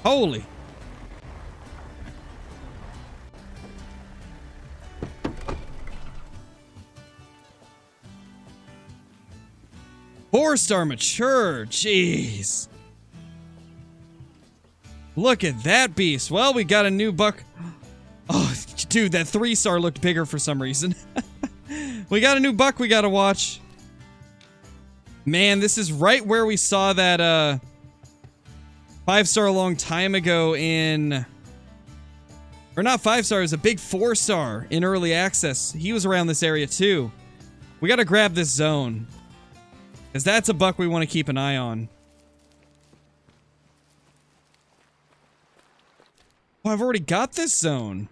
Holy. Four-star mature. Jeez. Look at that beast. Well, we got a new buck. Oh, dude, that 3-star looked bigger for some reason. We got a new buck we gotta watch. Man, this is right where we saw that 5-star a long time ago in... Or not 5-star, it was a big 4-star in early access. He was around this area too. We gotta grab this zone. Because that's a buck we want to keep an eye on. Oh, I've already got this zone.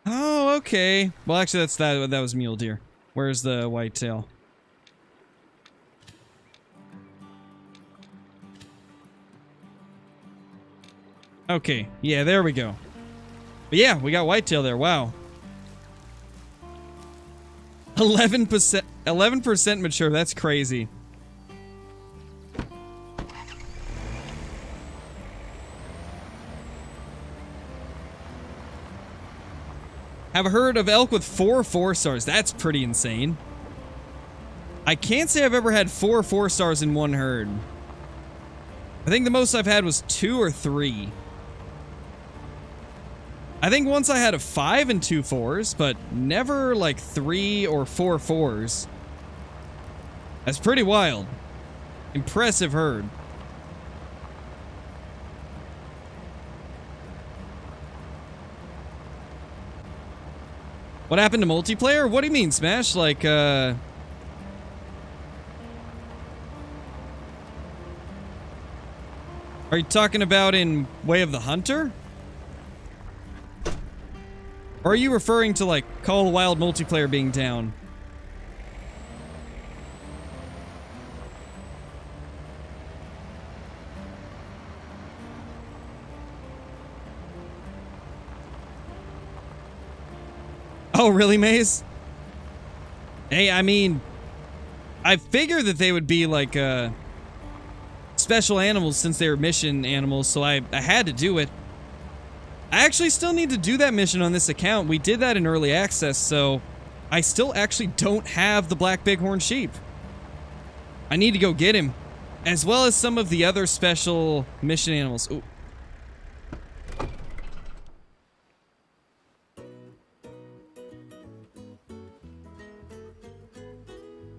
Oh, okay. Well, actually, that was mule deer. Where's the whitetail? Okay, yeah, there we go. But yeah, we got whitetail there. Wow. 11% mature. That's crazy. Have heard of elk with 4 4-stars. That's pretty insane. I can't say I've ever had 4 4-stars in one herd. I think the most I've had was 2 or 3. I think once I had a 5 and 2 4s, but never like 3 or 4 4s. That's pretty wild. Impressive herd. What happened to multiplayer? What do you mean, Smash? Like, are you talking about in Way of the Hunter? Or are you referring to, like, Call of the Wild multiplayer being down? Oh, really, Maze? Hey, I mean, I figured that they would be, like, special animals since they were mission animals, so I had to do it. I actually still need to do that mission on this account. We did that in early access, so I still actually don't have the black bighorn sheep. I need to go get him, as well as some of the other special mission animals. Ooh.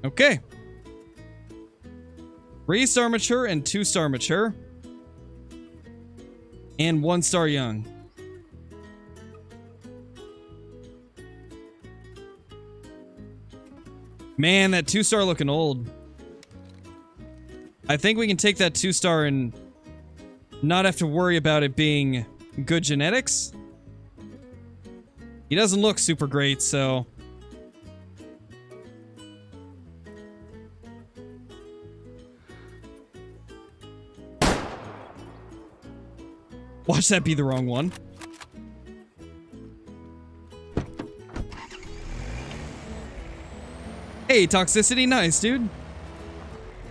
Okay. 3-star mature and 2-star mature. And 1-star young. Man, that 2-star looking old. I think we can take that 2-star and not have to worry about it being good genetics. He doesn't look super great, so... Watch that be the wrong one. Hey, toxicity, nice, dude.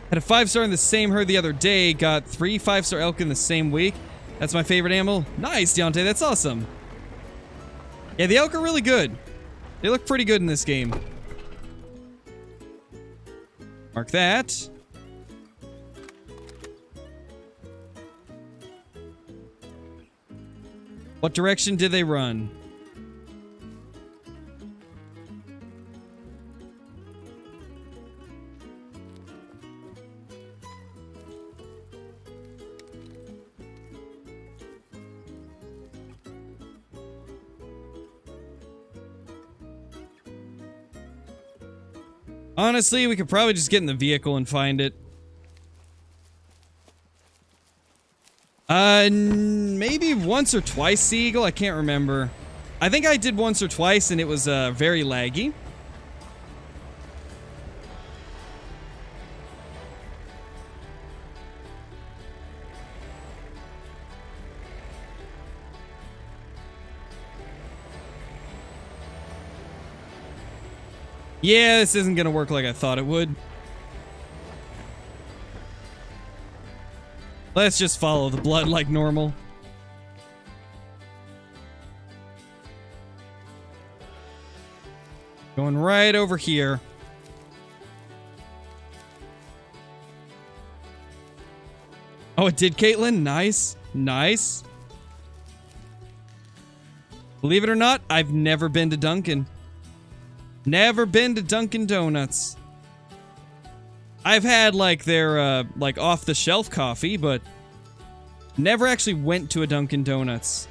Had a 5-star in the same herd the other day, got 3 5-star elk in the same week. That's my favorite animal. Nice, Deontay, that's awesome. Yeah, the elk are really good. They look pretty good in this game. Mark that. What direction did they run? Honestly, we could probably just get in the vehicle and find it. Maybe once or twice, Seagull. I can't remember. I think I did once or twice, and it was, very laggy. Yeah, this isn't gonna work like I thought it would. Let's just follow the blood like normal. Going right over here. Oh, it did, Caitlin? Nice. Nice. Believe it or not, I've never been to Dunkin'. Never been to Dunkin' Donuts. I've had, like, their, like, off-the-shelf coffee, but never actually went to a Dunkin' Donuts.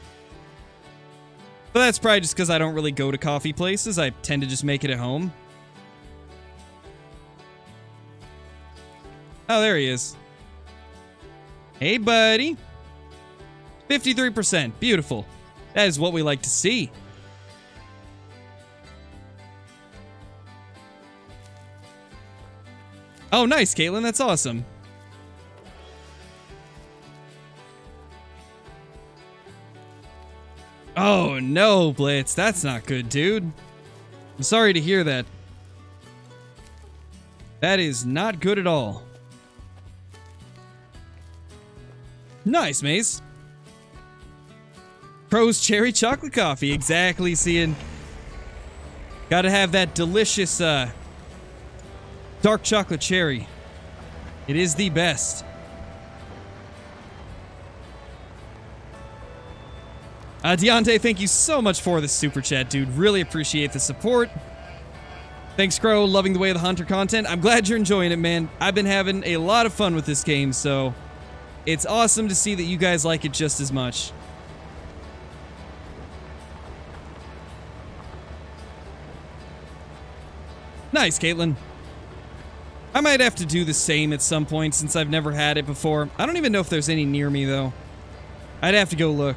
But that's probably just because I don't really go to coffee places. I tend to just make it at home. Oh, there he is. Hey, buddy. 53%. Beautiful. That is what we like to see. Oh, nice, Caitlin. That's awesome. Oh, no, Blitz. That's not good, dude. I'm sorry to hear that. That is not good at all. Nice, Mace. Crow's cherry chocolate coffee. Exactly, seeing. Gotta have that delicious, dark chocolate cherry. It is the best. Deontay, thank you so much for the super chat, dude. Really appreciate the support. Thanks, Crow. Loving the Way of the Hunter content. I'm glad you're enjoying it, man. I've been having a lot of fun with this game, so it's awesome to see that you guys like it just as much. Nice, Caitlin. I might have to do the same at some point since I've never had it before. I don't even know if there's any near me, though. I'd have to go look.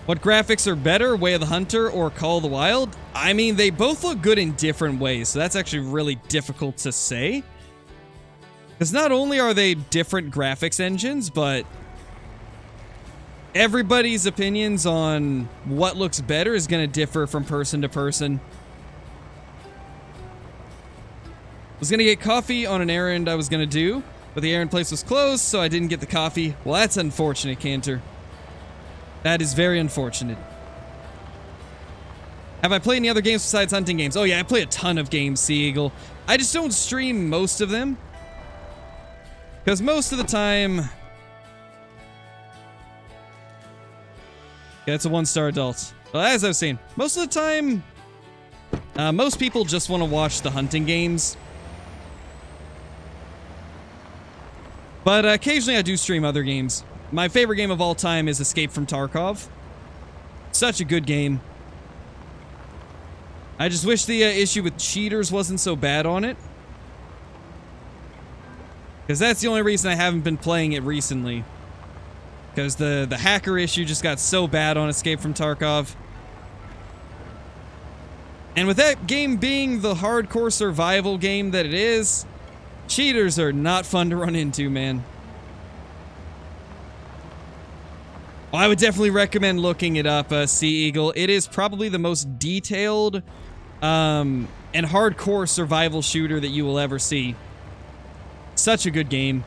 What graphics are better, Way of the Hunter or Call of the Wild? I mean, they both look good in different ways, so that's actually really difficult to say. Because not only are they different graphics engines, but everybody's opinions on what looks better is going to differ from person to person. I was going to get coffee on an errand I was going to do, but the errand place was closed, so I didn't get the coffee. Well, that's unfortunate, Cantor. That is very unfortunate. Have I played any other games besides hunting games? Oh yeah, I play a ton of games, Sea Eagle. I just don't stream most of them. Because most of the time... Yeah, it's a 1-star adult. Well, as I was saying, most of the time... most people just want to watch the hunting games. But occasionally I do stream other games. My favorite game of all time is Escape from Tarkov. Such a good game. I just wish the issue with cheaters wasn't so bad on it. Because that's the only reason I haven't been playing it recently. Because the hacker issue just got so bad on Escape from Tarkov. And with that game being the hardcore survival game that it is, cheaters are not fun to run into, man. Well, I would definitely recommend looking it up, Sea Eagle. It is probably the most detailed and hardcore survival shooter that you will ever see. Such a good game.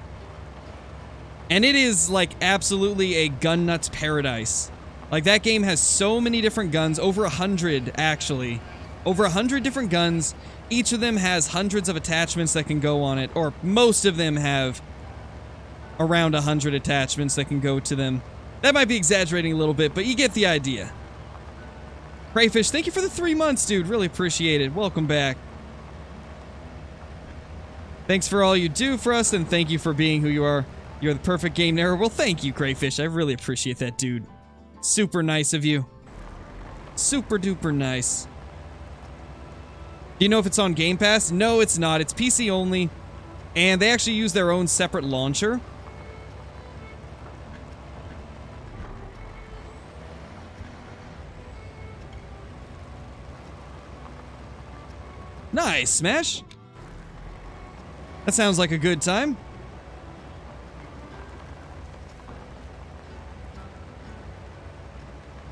And it is, like, absolutely a gun nut's paradise. Like, that game has so many different guns. Over 100, actually. Over 100 different guns. Each of them has hundreds of attachments that can go on it. Or most of them have around 100 attachments that can go to them. That might be exaggerating a little bit, but you get the idea. Crayfish, thank you for the 3 months, dude. Really appreciate it. Welcome back. Thanks for all you do for us, and thank you for being who you are. You're the perfect game narrator. Well, thank you, Crayfish. I really appreciate that, dude. Super nice of you. Super duper nice. Do you know if it's on Game Pass? No, it's not. It's PC only. And they actually use their own separate launcher. Nice, Smash. That sounds like a good time.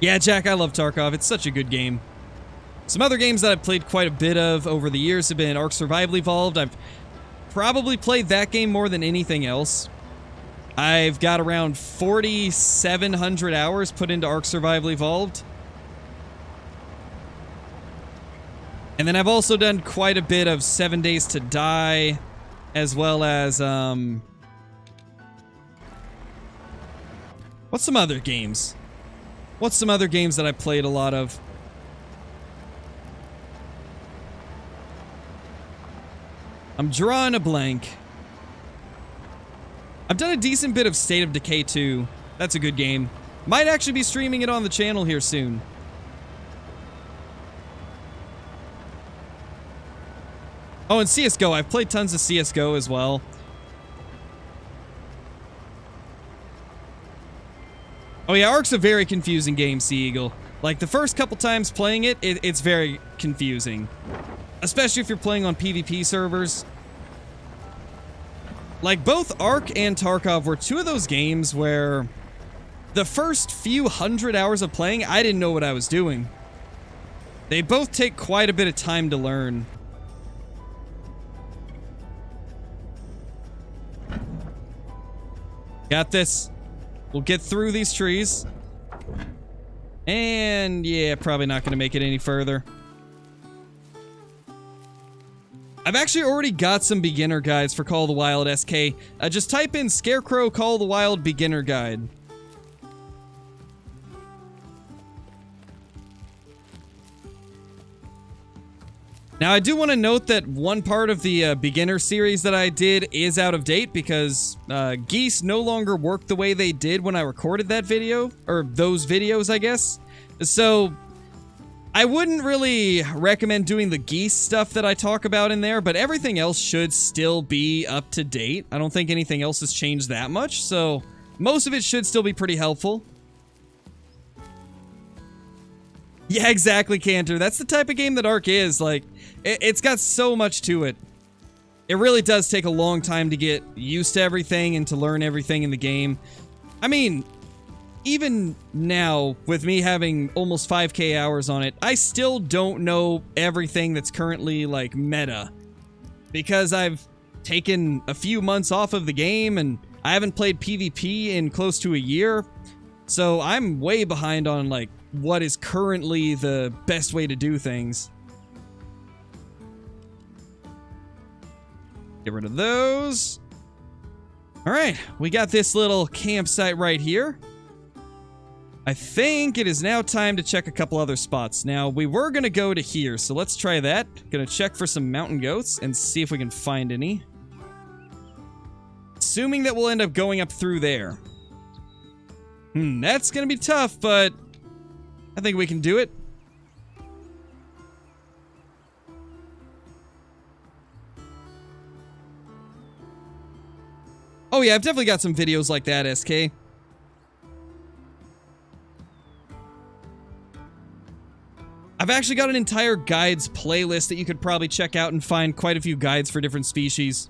Yeah, Jack, I love Tarkov. It's such a good game. Some other games that I've played quite a bit of over the years have been Ark Survival Evolved. I've probably played that game more than anything else. I've got around 4,700 hours put into Ark Survival Evolved. And then I've also done quite a bit of 7 Days to Die, as well as, what's some other games? What's some other games that I played a lot of? I'm drawing a blank. I've done a decent bit of State of Decay 2. That's a good game. Might actually be streaming it on the channel here soon. Oh, and CSGO. I've played tons of CSGO as well. Oh yeah, Ark's a very confusing game, Sea Eagle. Like, the first couple times playing it, it's very confusing. Especially if you're playing on PvP servers. Like, both Ark and Tarkov were two of those games where the first few hundred hours of playing, I didn't know what I was doing. They both take quite a bit of time to learn. Got this. We'll get through these trees. And yeah, probably not going to make it any further. I've actually already got some beginner guides for Call of the Wild SK. Just type in Scarecrow Call of the Wild beginner guide. Now, I do want to note that one part of the beginner series that I did is out of date because geese no longer work the way they did when I recorded that video, or those videos, I guess. So, I wouldn't really recommend doing the geese stuff that I talk about in there, but everything else should still be up to date. I don't think anything else has changed that much, so most of it should still be pretty helpful. Yeah, exactly, Cantor. That's the type of game that Ark is. Like, it's got so much to it. It really does take a long time to get used to everything and to learn everything in the game. I mean, even now, with me having almost 5k hours on it, I still don't know everything that's currently, like, meta. Because I've taken a few months off of the game, and I haven't played PvP in close to a year. So I'm way behind on, like, what is currently the best way to do things. Get rid of those. Alright, we got this little campsite right here. I think it is now time to check a couple other spots. Now, we were going to go to here, so let's try that. Gonna check for some mountain goats and see if we can find any. Assuming that we'll end up going up through there. That's gonna be tough, but I think we can do it. Oh yeah, I've definitely got some videos like that, SK. I've actually got an entire guides playlist that you could probably check out and find quite a few guides for different species.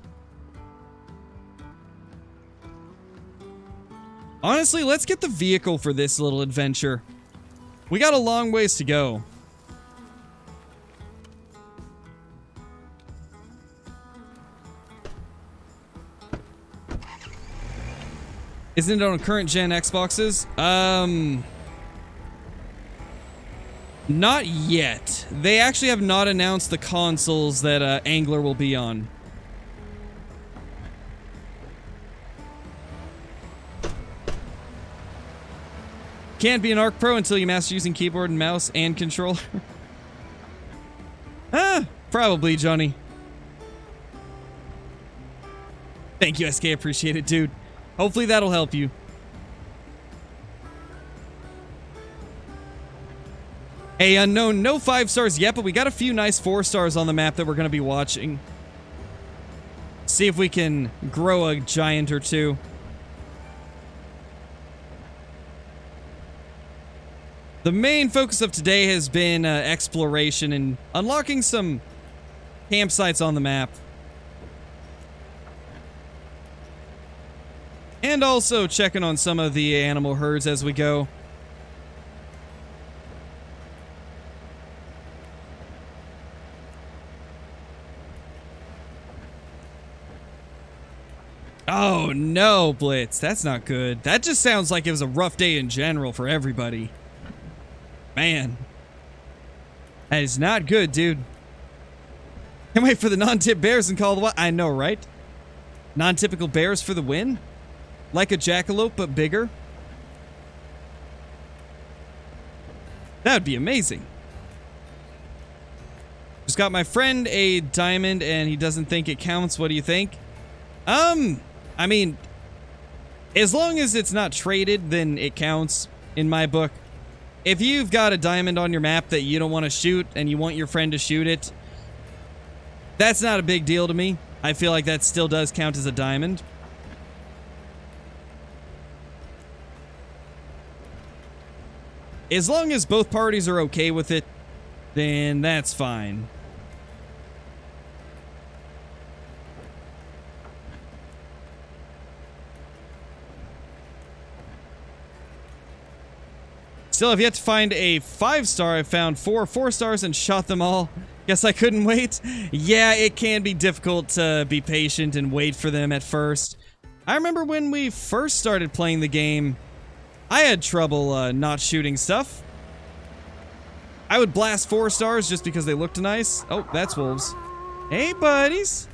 Honestly, let's get the vehicle for this little adventure. We got a long ways to go. Isn't it on current gen Xboxes? Not yet. They actually have not announced the consoles that Angler will be on. Can't be an Ark Pro until you master using keyboard and mouse and controller. Probably, Johnny. Thank you, SK. Appreciate it, dude. Hopefully that'll help you. Hey, Unknown, no 5 stars yet, but we got a few nice 4 stars on the map that we're going to be watching. See if we can grow a giant or two. The main focus of today has been exploration and unlocking some campsites on the map. And also checking on some of the animal herds as we go. Oh no, Blitz. That's not good. That just sounds like it was a rough day in general for everybody. Man. That is not good, dude. Can't wait for the non-tip bears and call the what? I know, right? Non-typical bears for the win? Like a jackalope, but bigger? That would be amazing. Just got my friend a diamond and he doesn't think it counts. What do you think? I mean, as long as it's not traded, then it counts in my book. If you've got a diamond on your map that you don't want to shoot and you want your friend to shoot it, that's not a big deal to me. I feel like that still does count as a diamond. As long as both parties are okay with it, then that's fine. Still have yet to find a 5-star. I found 4 4-stars and shot them all. Guess I couldn't wait. Yeah, it can be difficult to be patient and wait for them at first. I remember when we first started playing the game, I had trouble not shooting stuff. I would blast 4 stars just because they looked nice. Oh, that's wolves. Hey, buddies.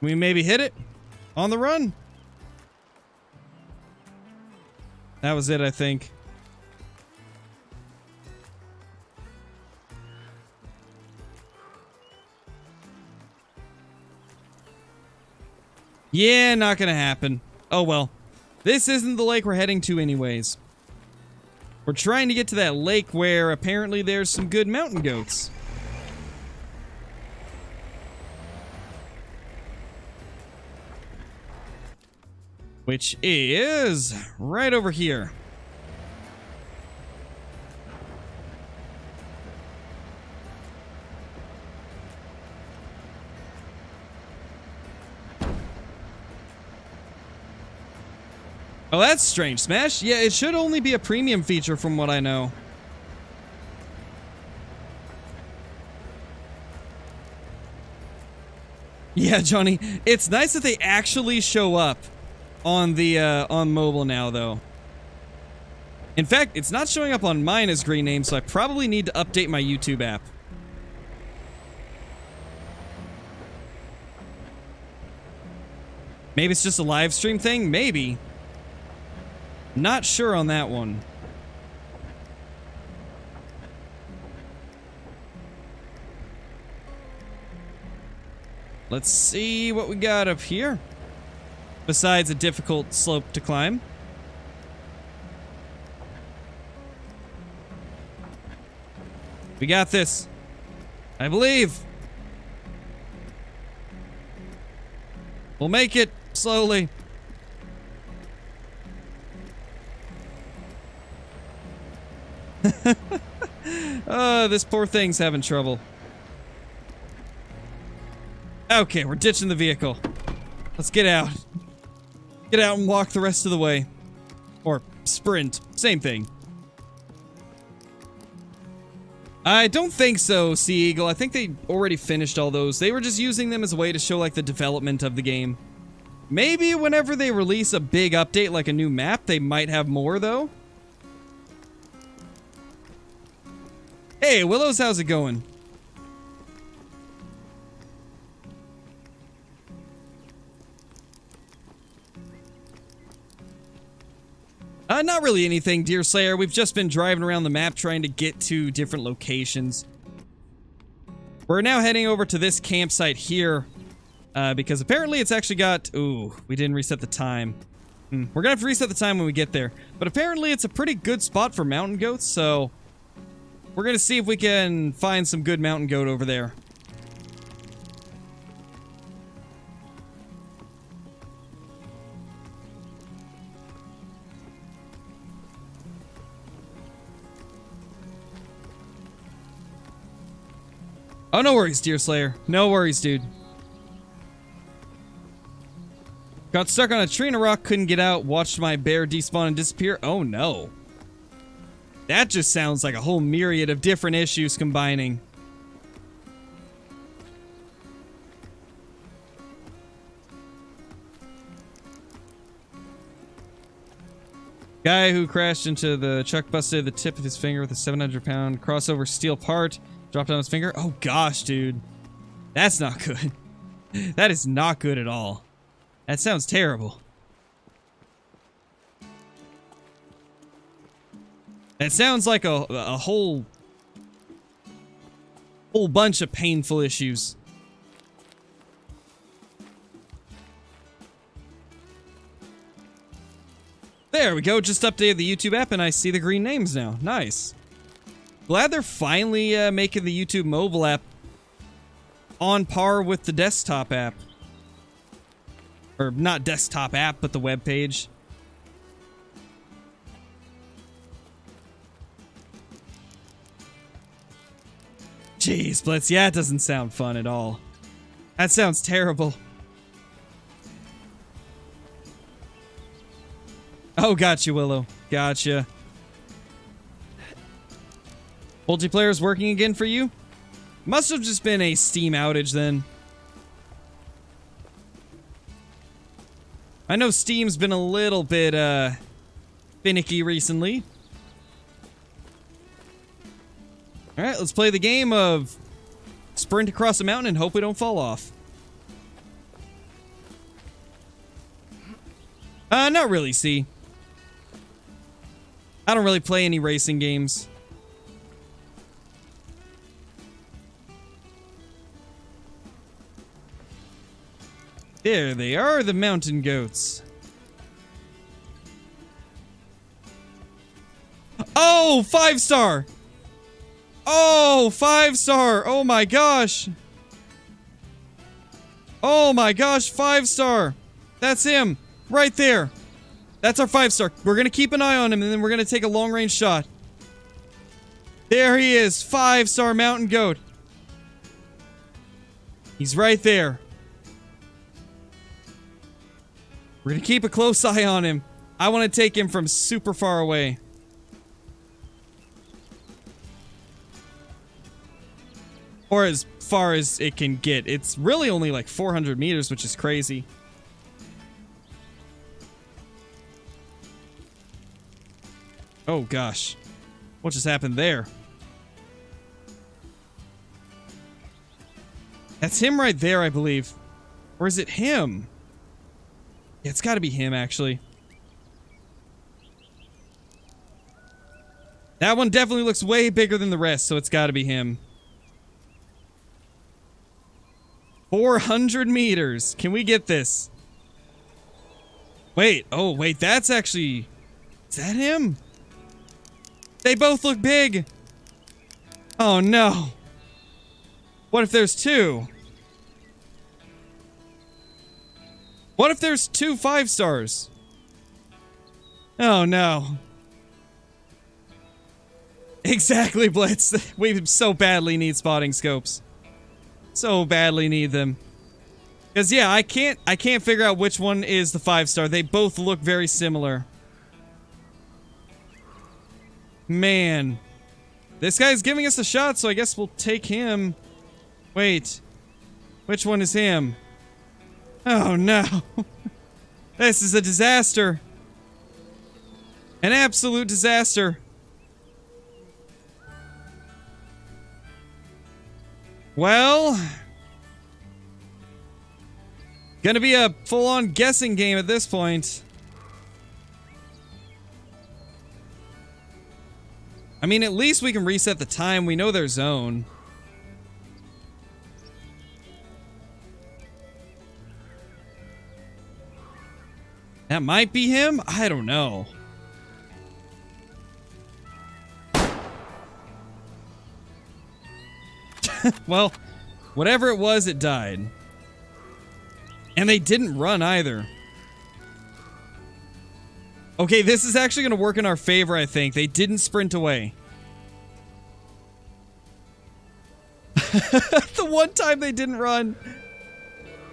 we maybe hit it on the run? That was it, I think. Yeah, not gonna happen. Oh well. This isn't the lake we're heading to anyways. We're trying to get to that lake where apparently there's some good mountain goats. Which is right over here. Oh, that's strange, Smash. Yeah, it should only be a premium feature from what I know. Yeah, Johnny, it's nice that they actually show up on the on mobile now, though. In fact, it's not showing up on mine as green name, so I probably need to update my YouTube app. Maybe it's just a live stream thing? Maybe. Not sure on that one. Let's see what we got up here. Besides a difficult slope to climb. We got this. I believe. We'll make it slowly. Oh, this poor thing's having trouble. Okay, we're ditching the vehicle. Let's get out. Get out and walk the rest of the way. Or sprint. Same thing. I don't think so, Sea Eagle. I think they already finished all those. They were just using them as a way to show, like, the development of the game. Maybe whenever they release a big update, like a new map, they might have more, though. Hey, Willows, how's it going? Not really anything, Deer Slayer. We've just been driving around the map trying to get to different locations. We're now heading over to this campsite here, because apparently it's actually got... Ooh, we didn't reset the time. We're gonna have to reset the time when we get there. But apparently it's a pretty good spot for mountain goats, so... We're gonna see if we can find some good mountain goat over there. Oh, no worries, Deer Slayer. No worries, dude. Got stuck on a tree and a rock, couldn't get out, watched my bear despawn and disappear. Oh, no. That just sounds like a whole myriad of different issues combining. Guy who crashed into the truck busted the tip of his finger with a 700-pound crossover steel part. Dropped on his finger. Oh gosh, dude. That's not good. That is not good at all. That sounds terrible. That sounds like a whole bunch of painful issues. There we go. Just updated the YouTube app and I see the green names now. Nice. Glad they're finally making the YouTube mobile app on par with the desktop app. Or not desktop app, but the web page. Jeez, Blitz. Yeah, it doesn't sound fun at all. That sounds terrible. Oh, gotcha, Willow. Gotcha. Multiplayer's working again for you? Must have just been a Steam outage then. I know Steam's been a little bit, finicky recently. Alright, let's play the game of sprint across a mountain and hope we don't fall off. Not really, see. I don't really play any racing games. There they are, the mountain goats. Oh, 5-star! Oh, 5-star! Oh my gosh! Oh my gosh, 5-star! That's him! Right there! That's our 5-star. We're gonna keep an eye on him and then we're gonna take a long-range shot. There he is! 5-star mountain goat! He's right there. We're gonna keep a close eye on him. I want to take him from super far away. Or as far as it can get. It's really only like 400 meters, which is crazy. Oh gosh. What just happened there? That's him right there, I believe. Or is it him? Yeah, it's gotta be him, actually. That one definitely looks way bigger than the rest, so it's gotta be him. 400 meters. Can we get this? Wait. Oh, wait. That's actually... Is that him? They both look big. Oh, no. What if there's two? What if there's two 5-stars? Oh, no. Exactly, Blitz. We so badly need spotting scopes. So badly need them. Because, yeah, I can't figure out which one is the 5-star. They both look very similar. Man. This guy's giving us a shot, so I guess we'll take him. Wait. Which one is him? Oh, no. This is a disaster. An absolute disaster. Well, gonna be a full-on guessing game at this point. I mean, at least we can reset the time. We know their zone. That might be him? I don't know. Well, whatever it was, it died. And they didn't run either. Okay, this is actually going to work in our favor, I think. They didn't sprint away. The one time they didn't run.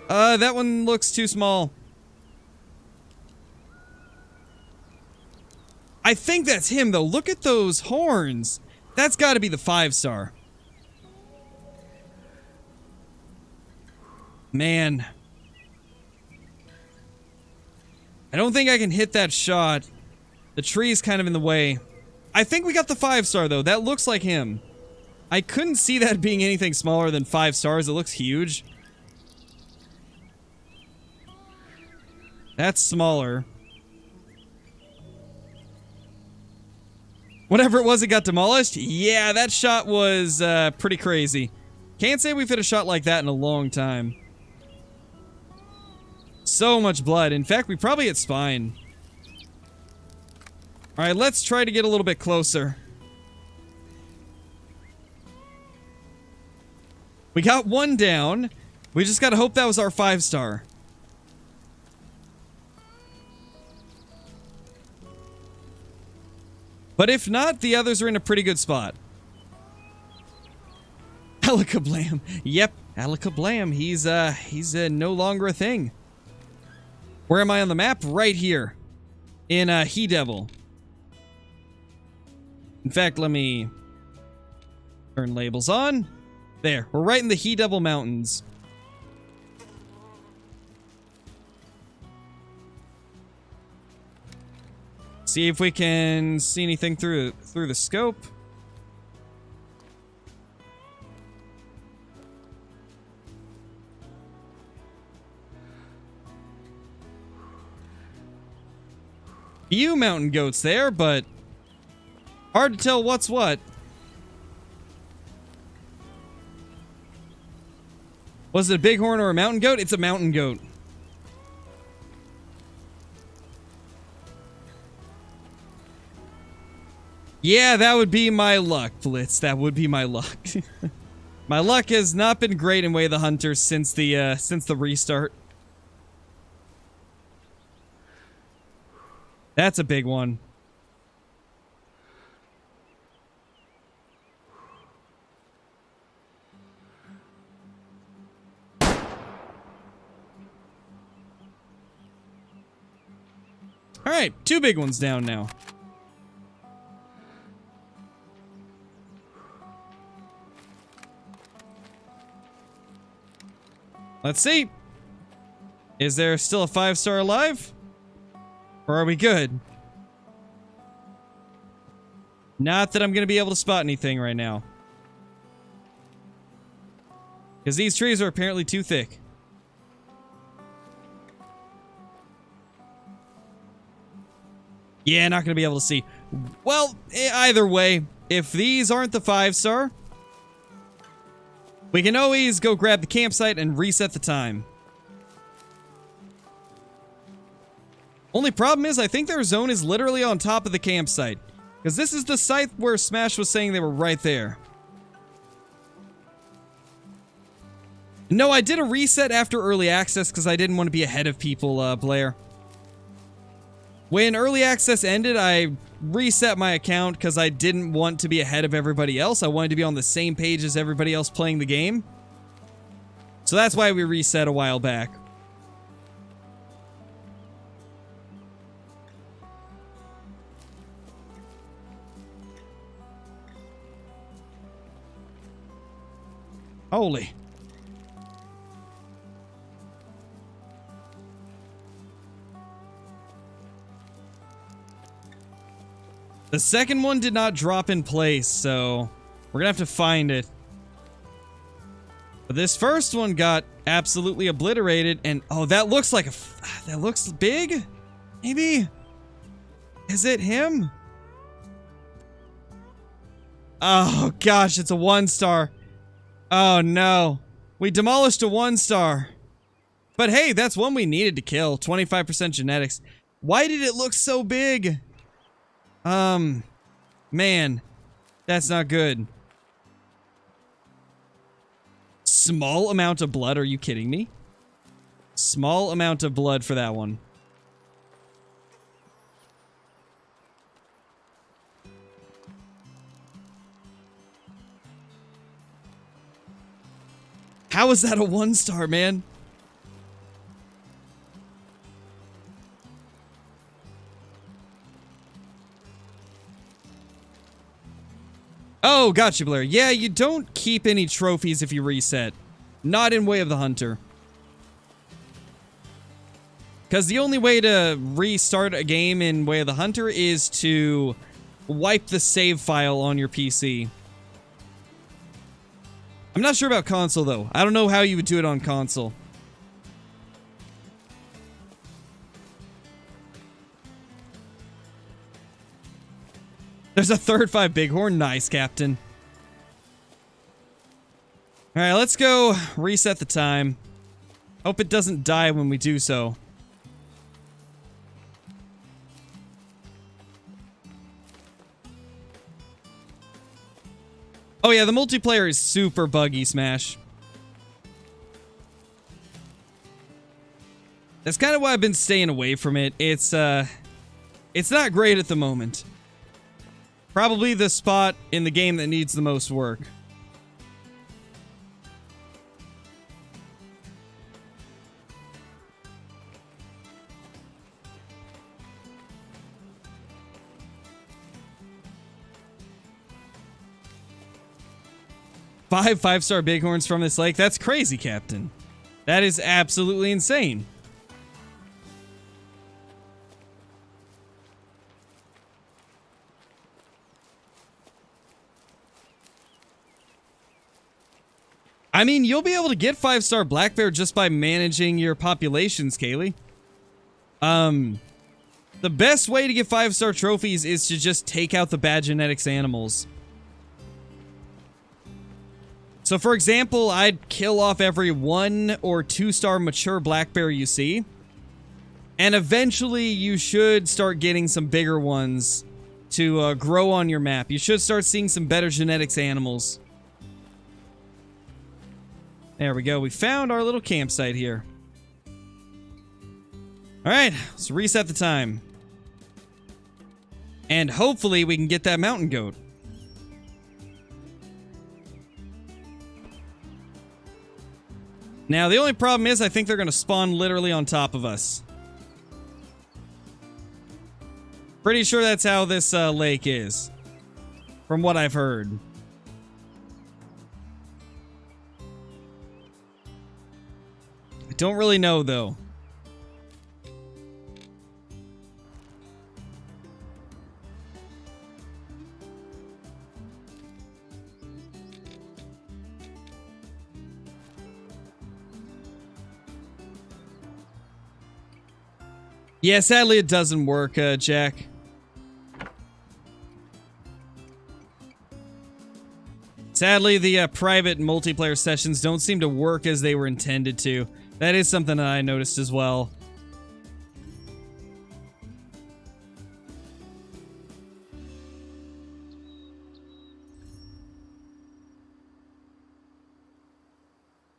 That one looks too small. I think that's him, though. Look at those horns. That's got to be the 5-star. Man. I don't think I can hit that shot. The tree's kind of in the way. I think we got the 5-star, though. That looks like him. I couldn't see that being anything smaller than 5 stars. It looks huge. That's smaller. Whatever it was, it got demolished. Yeah, that shot was pretty crazy. Can't say we've hit a shot like that in a long time. So much blood. In fact, we probably hit spine. Alright, let's try to get a little bit closer. We got one down. We just gotta hope that was our 5-star. But if not, the others are in a pretty good spot. Alakablam. Yep, Alakablam. He's no longer a thing. Where am I on the map? Right here. In He-Devil. In fact, let me turn labels on. There. We're right in the He-Devil Mountains. See if we can see anything through the scope. few mountain goats there, but hard to tell what's what. Was it a bighorn or a mountain goat? It's a mountain goat. Yeah, that would be my luck, Blitz. That would be my luck. My luck has not been great in Way of the Hunter since the restart. That's a big one. All right, 2 big ones down now. Let's see. Is there still a 5-star alive? Or are we good? Not that I'm going to be able to spot anything right now. Because these trees are apparently too thick. Yeah, not going to be able to see. Well, either way, if these aren't the 5-star, we can always go grab the campsite and reset the time. Only problem is, I think their zone is literally on top of the campsite. Because this is the site where Smash was saying they were right there. No, I did a reset after early access because I didn't want to be ahead of people, Blair. When early access ended, I reset my account because I didn't want to be ahead of everybody else. I wanted to be on the same page as everybody else playing the game. So that's why we reset a while back. Holy. The second one did not drop in place, so we're gonna have to find it. But this first one got absolutely obliterated, and oh, that looks like that looks big? Maybe? Is it him? Oh gosh, it's a 1-star. Oh no. We demolished a 1-star. But hey, that's one we needed to kill. 25% genetics. Why did it look so big? Man, that's not good. Small amount of blood, are you kidding me? Small amount of blood for that one. How is that a 1-star, man? Oh, gotcha, Blair. Yeah, you don't keep any trophies if you reset. Not in Way of the Hunter. Because the only way to restart a game in Way of the Hunter is to wipe the save file on your PC. I'm not sure about console, though. I don't know how you would do it on console. There's a third 5 bighorn. Nice, Captain. Alright, let's go reset the time. Hope it doesn't die when we do so. Oh yeah, the multiplayer is super buggy, Smash. That's kind of why I've been staying away from it. It's not great at the moment. Probably the spot in the game that needs the most work. Five-star bighorns from this lake? That's crazy, Captain. That is absolutely insane. I mean, you'll be able to get 5-star black bear just by managing your populations, Kaylee. The best way to get 5-star trophies is to just take out the bad genetics animals. So for example, I'd kill off every 1 or 2-star mature black bear you see. And eventually you should start getting some bigger ones to grow on your map. You should start seeing some better genetics animals. There we go. We found our little campsite here. Alright, let's reset the time. And hopefully we can get that mountain goat. Now, the only problem is I think they're going to spawn literally on top of us. Pretty sure that's how this lake is. From what I've heard. I don't really know, though. Yeah, sadly it doesn't work, Jack. Sadly, the private multiplayer sessions don't seem to work as they were intended to. That is something that I noticed as well.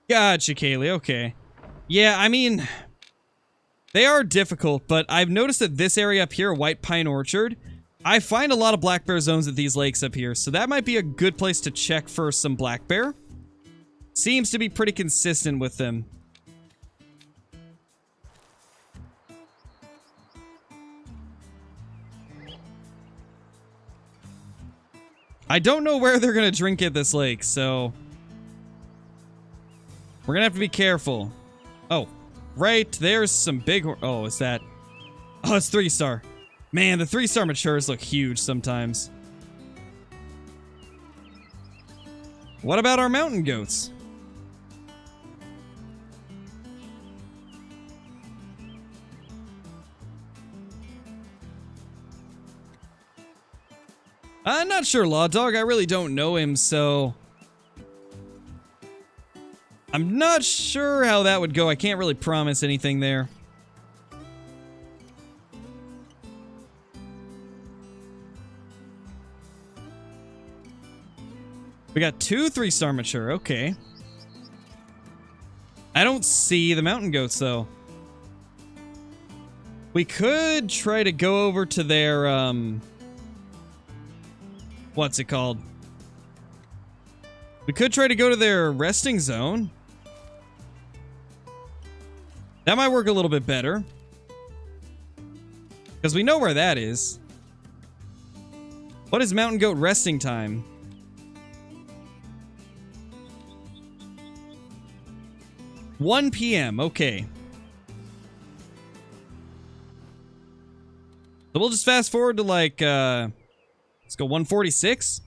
Gotcha, Kaylee. Okay. Yeah, I mean, they are difficult, but I've noticed that this area up here, White Pine Orchard, I find a lot of black bear zones at these lakes up here, so that might be a good place to check for some black bear. Seems to be pretty consistent with them. I don't know where they're gonna drink at this lake, so we're gonna have to be careful. Oh, right, there's some big... Oh, is that... Oh, it's 3-star. Man, the 3-star matures look huge sometimes. What about our mountain goats? I'm not sure, Law Dog. I really don't know him, so... I'm not sure how that would go. I can't really promise anything there. We got 2 3-star mature, okay. I don't see the mountain goats, though. We could try to go over to their, what's it called? We could try to go to their resting zone. That might work a little bit better. Because we know where that is. What is mountain goat resting time? 1 p.m. Okay. So we'll just fast forward to like, let's go 146.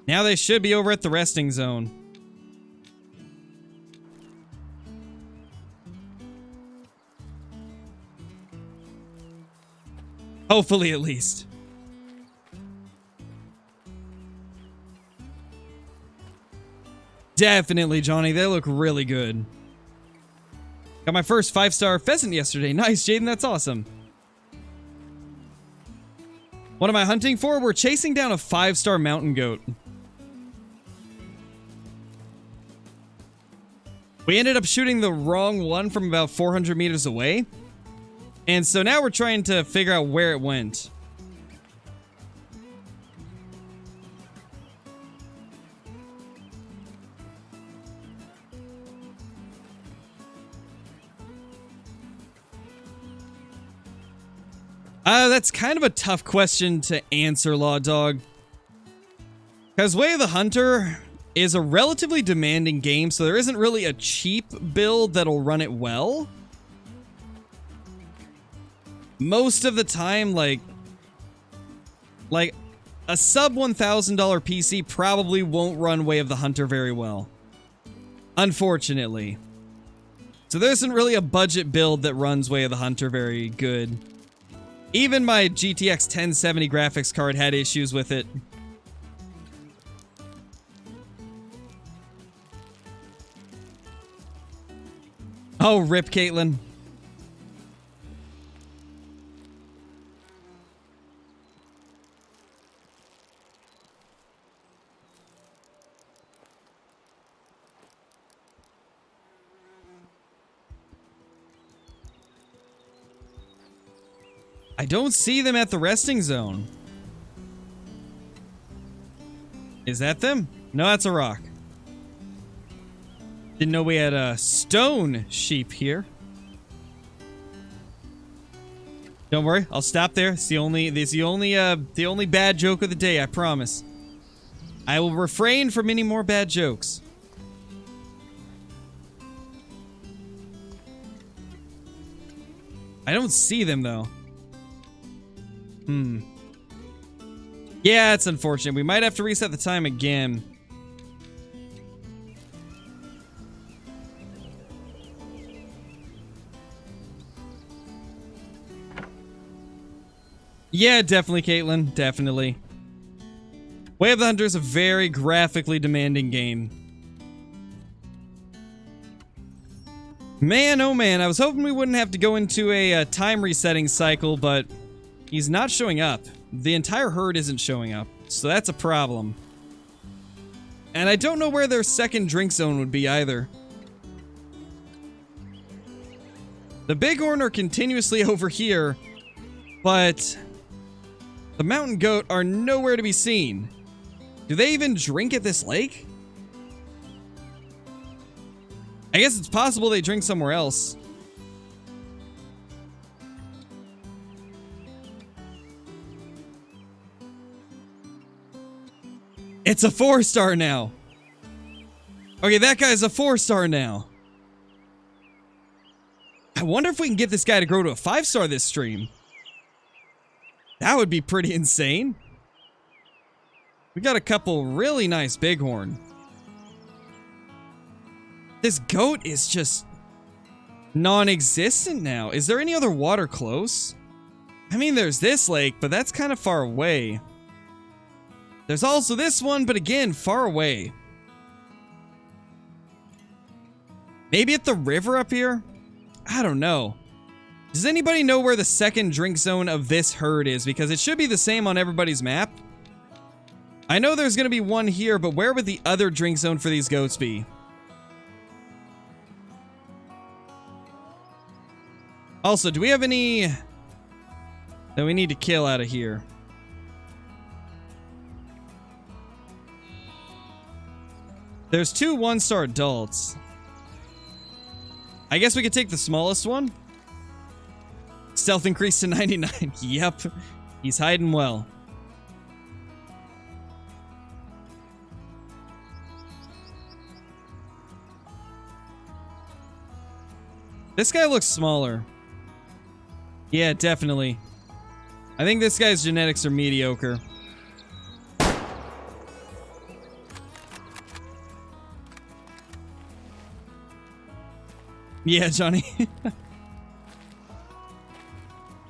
Now they should be over at the resting zone. Hopefully, at least. Definitely, Johnny. They look really good. Got my first 5-star pheasant yesterday. Nice, Jaden. That's awesome. What am I hunting for? We're chasing down a 5-star mountain goat. We ended up shooting the wrong one from about 400 meters away. And so now we're trying to figure out where it went. That's kind of a tough question to answer, Law Dog. Because Way of the Hunter is a relatively demanding game, so there isn't really a cheap build that'll run it well. Most of the time, like a sub $1,000 PC probably won't run Way of the Hunter very well. Unfortunately. So there isn't really a budget build that runs Way of the Hunter very good. Even my GTX 1070 graphics card had issues with it. Oh, rip Caitlin. I don't see them at the resting zone. Is that them? No, that's a rock. Didn't know we had a stone sheep here. Don't worry, I'll stop there. It's the only bad joke of the day, I promise. I will refrain from any more bad jokes. I don't see them though. Yeah, it's unfortunate. We might have to reset the time again. Yeah, definitely, Caitlin. Definitely. Way of the Hunter is a very graphically demanding game. Man, oh man, I was hoping we wouldn't have to go into a time resetting cycle, but he's not showing up. The entire herd isn't showing up, so that's a problem. And I don't know where their second drink zone would be either. The bighorn are continuously over here, but the mountain goat are nowhere to be seen. Do they even drink at this lake? I guess it's possible they drink somewhere else. It's a 4-star now. Okay, that guy's a 4-star now. I wonder if we can get this guy to grow to a 5-star this stream. That would be pretty insane. We got a couple really nice bighorn. This goat is just non-existent now. Is there any other water close? I mean, there's this lake, but that's kind of far away. There's also this one, but again, far away. Maybe at the river up here? I don't know. Does anybody know where the second drink zone of this herd is? Because it should be the same on everybody's map. I know there's going to be one here, but where would the other drink zone for these goats be? Also, do we have any that we need to kill out of here? There's 2 1-star adults. I guess we could take the smallest one. Stealth increased to 99. Yep. He's hiding well. This guy looks smaller. Yeah, definitely. I think this guy's genetics are mediocre. Yeah, Johnny.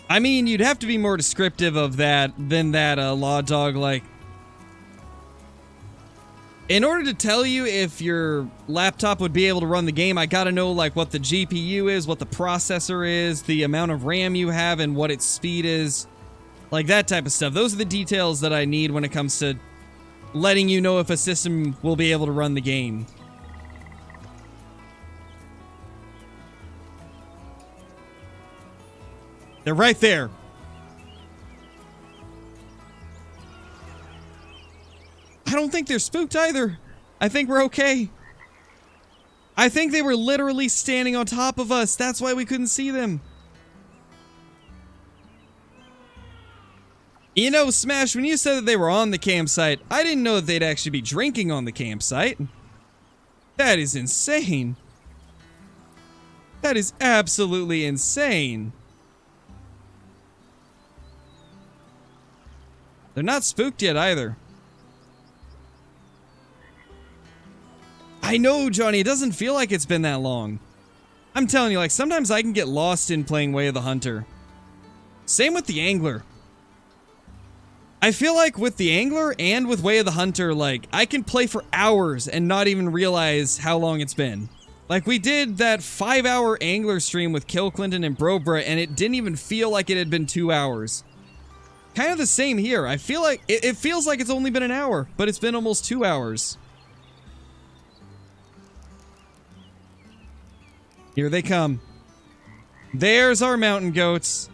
I mean, you'd have to be more descriptive of that than that law dog, like. In order to tell you if your laptop would be able to run the game, I gotta know like what the GPU is, what the processor is, the amount of RAM you have, and what its speed is. Like that type of stuff. Those are the details that I need when it comes to letting you know if a system will be able to run the game. They're right there. I don't think they're spooked either. I think we're okay. I think they were literally standing on top of us. That's why we couldn't see them. You know, Smash, when you said that they were on the campsite, I didn't know that they'd actually be drinking on the campsite. That is insane. That is absolutely insane. They're not spooked yet either. I know, Johnny, it doesn't feel like it's been that long. I'm telling you, like, sometimes I can get lost in playing Way of the Hunter. Same with the Angler. I feel like with the Angler and with Way of the Hunter, like, I can play for hours and not even realize how long it's been. Like, we did that 5-hour Angler stream with Kill Clinton and Brobra, and it didn't even feel like it had been 2 hours. Kind of the same here. I feel like, it feels like it's only been an hour, but it's been almost 2 hours. Here they come. There's our mountain goats.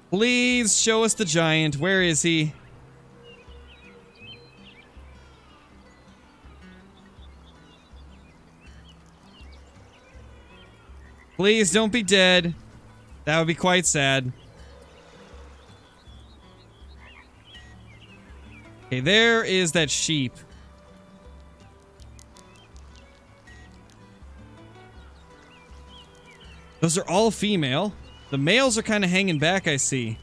Please show us the giant. Where is he? Please don't be dead. That would be quite sad. Okay, there is that sheep. Those are all female. The males are kind of hanging back, I see.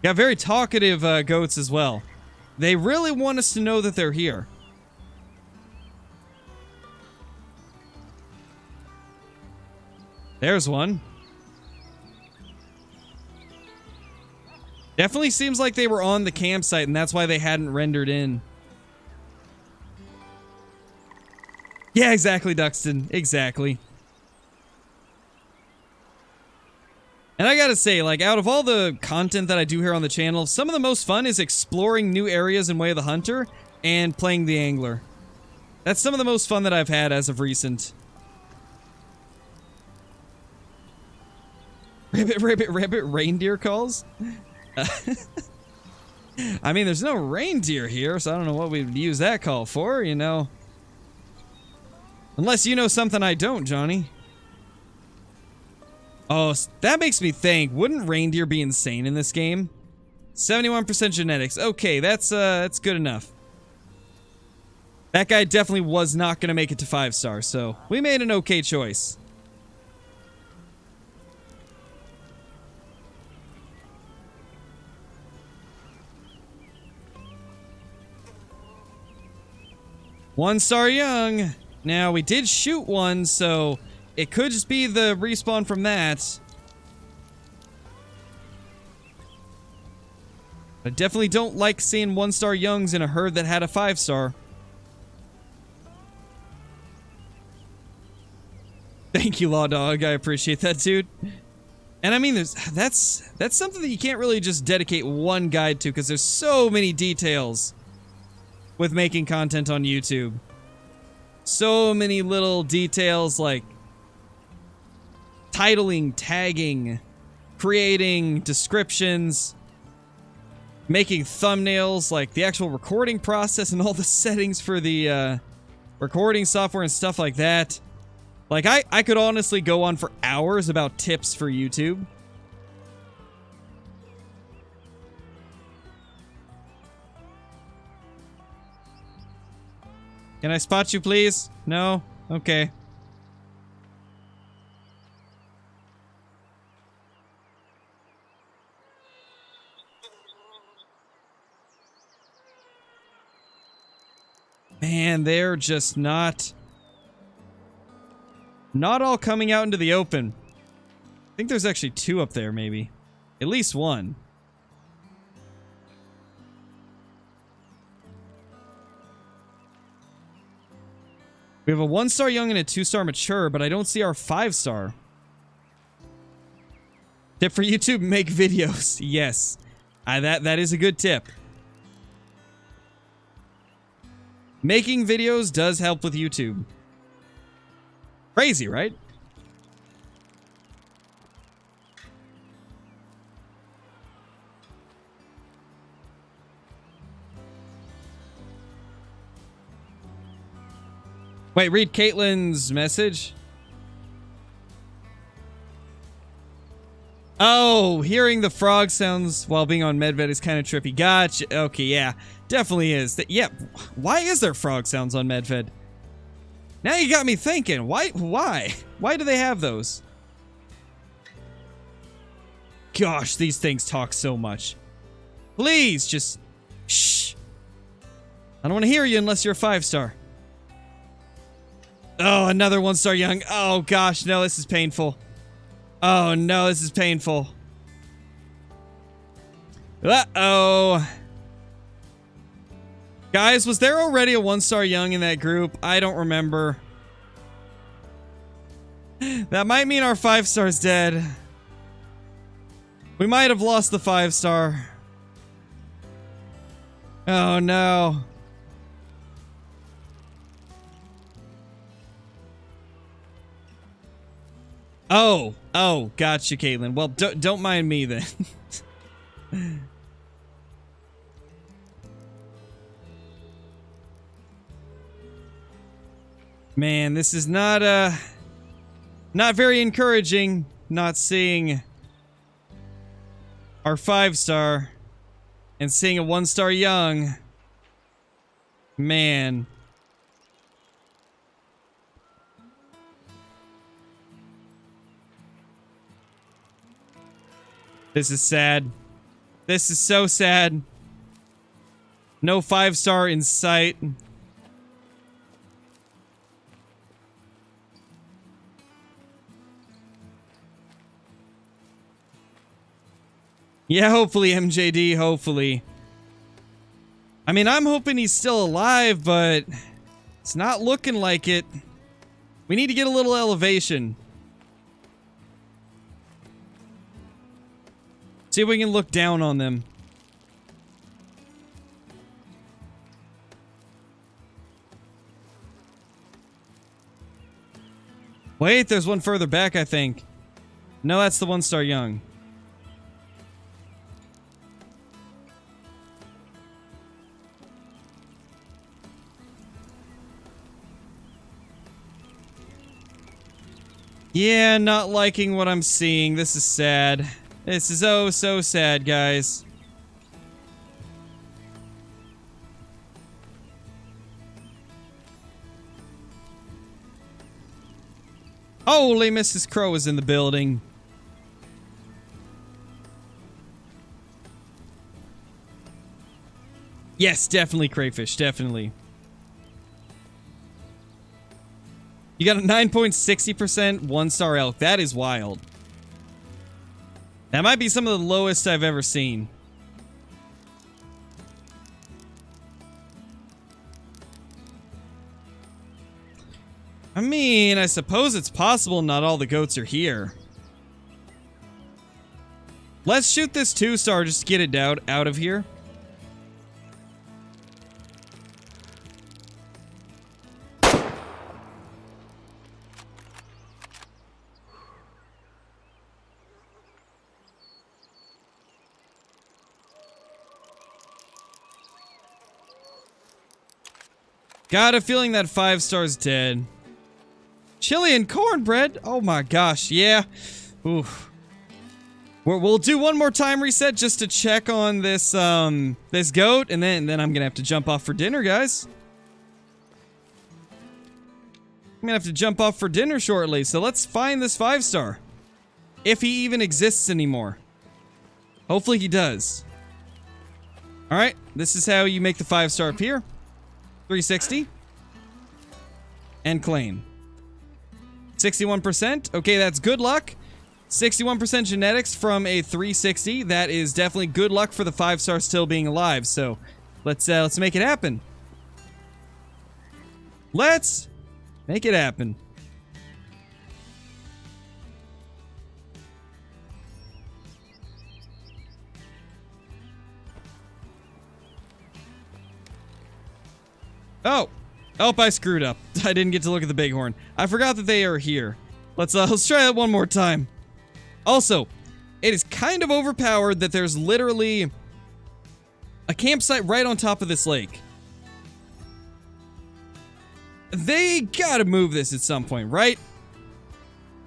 Got very talkative goats as well. They really want us to know that they're here. There's one. Definitely seems like they were on the campsite and that's why they hadn't rendered in. Yeah, exactly, Duxton. Exactly. And I gotta say, like, out of all the content that I do here on the channel, some of the most fun is exploring new areas in Way of the Hunter and playing the Angler. That's some of the most fun that I've had as of recent. Ribbit, ribbit, ribbit, reindeer calls? I mean, there's no reindeer here, so I don't know what we'd use that call for, you know. Unless you know something I don't, Johnny. Oh, that makes me think, wouldn't reindeer be insane in this game? 71% genetics. Okay, that's good enough. That guy definitely was not going to make it to 5-star, so we made an okay choice. One-star young. Now, we did shoot one, so it could just be the respawn from that. I definitely don't like seeing 1-star youngs in a herd that had a 5-star. Thank you, Law Dog. I appreciate that, dude. And I mean, that's something that you can't really just dedicate one guide to, because there's so many details with making content on YouTube. So many little details like titling, tagging, creating descriptions, making thumbnails, like the actual recording process and all the settings for the recording software and stuff like that. Like, I could honestly go on for hours about tips for YouTube. Can I spot you, please? No? Okay. Man, they're just not all coming out into the open. I think there's actually 2 up there, maybe. At least 1. We have a 1-star young and a 2-star mature, but I don't see our 5-star. Tip for YouTube, make videos. Yes. That is a good tip. Making videos does help with YouTube. Crazy, right? Wait, read Caitlin's message. Oh, hearing the frog sounds while being on Medved is kind of trippy. Gotcha. Okay, yeah. Definitely is. Yeah, why is there frog sounds on Medved? Now you got me thinking. Why? Why do they have those? gosh, these things talk so much. Please, just shh. I don't want to hear you unless you're a 5-star. Oh, another 1-star young. Oh gosh, no, this is painful. Oh no, this is painful. Uh-oh. Guys, was there already a 1-star young in that group? I don't remember. That might mean our 5-star's dead. We might have lost the 5-star. Oh no. Oh, gotcha, Caitlin. Well, don't mind me then. Man, this is not very encouraging, not seeing our 5-star and seeing a 1-star young. Man. This is sad. This is so sad. No 5-star in sight. Yeah, hopefully, MJD, hopefully. I mean, I'm hoping he's still alive, but it's not looking like it. We need to get a little elevation. See if we can look down on them. Wait, there's one further back, I think. No, that's the 1-star young. Yeah, not liking what I'm seeing. This is sad. This is oh so sad, guys. Holy, Mrs. Crow is in the building. Yes, definitely crayfish, definitely. You got a 9.60% 1-star elk. That is wild. That might be some of the lowest I've ever seen. I mean, I suppose it's possible not all the goats are here. Let's shoot this 2-star just to get it out of here. Got a feeling that 5-star's dead. Chili and cornbread? Oh my gosh, yeah. Oof. We'll do one more time reset just to check on this this goat, and then I'm gonna have to jump off for dinner, guys. I'm gonna have to jump off for dinner shortly, so let's find this 5-star. If he even exists anymore. Hopefully he does. Alright, this is how you make the 5-star appear. 360. And claim. 61%. Okay, that's good luck. 61% genetics from a 360. That is definitely good luck for the 5-star still being alive. So let's make it happen. Let's make it happen. Oh, I screwed up. I didn't get to look at the bighorn. I forgot that they are here. Let's try that one more time. Also, it is kind of overpowered that there's literally a campsite right on top of this lake. They gotta move this at some point, right?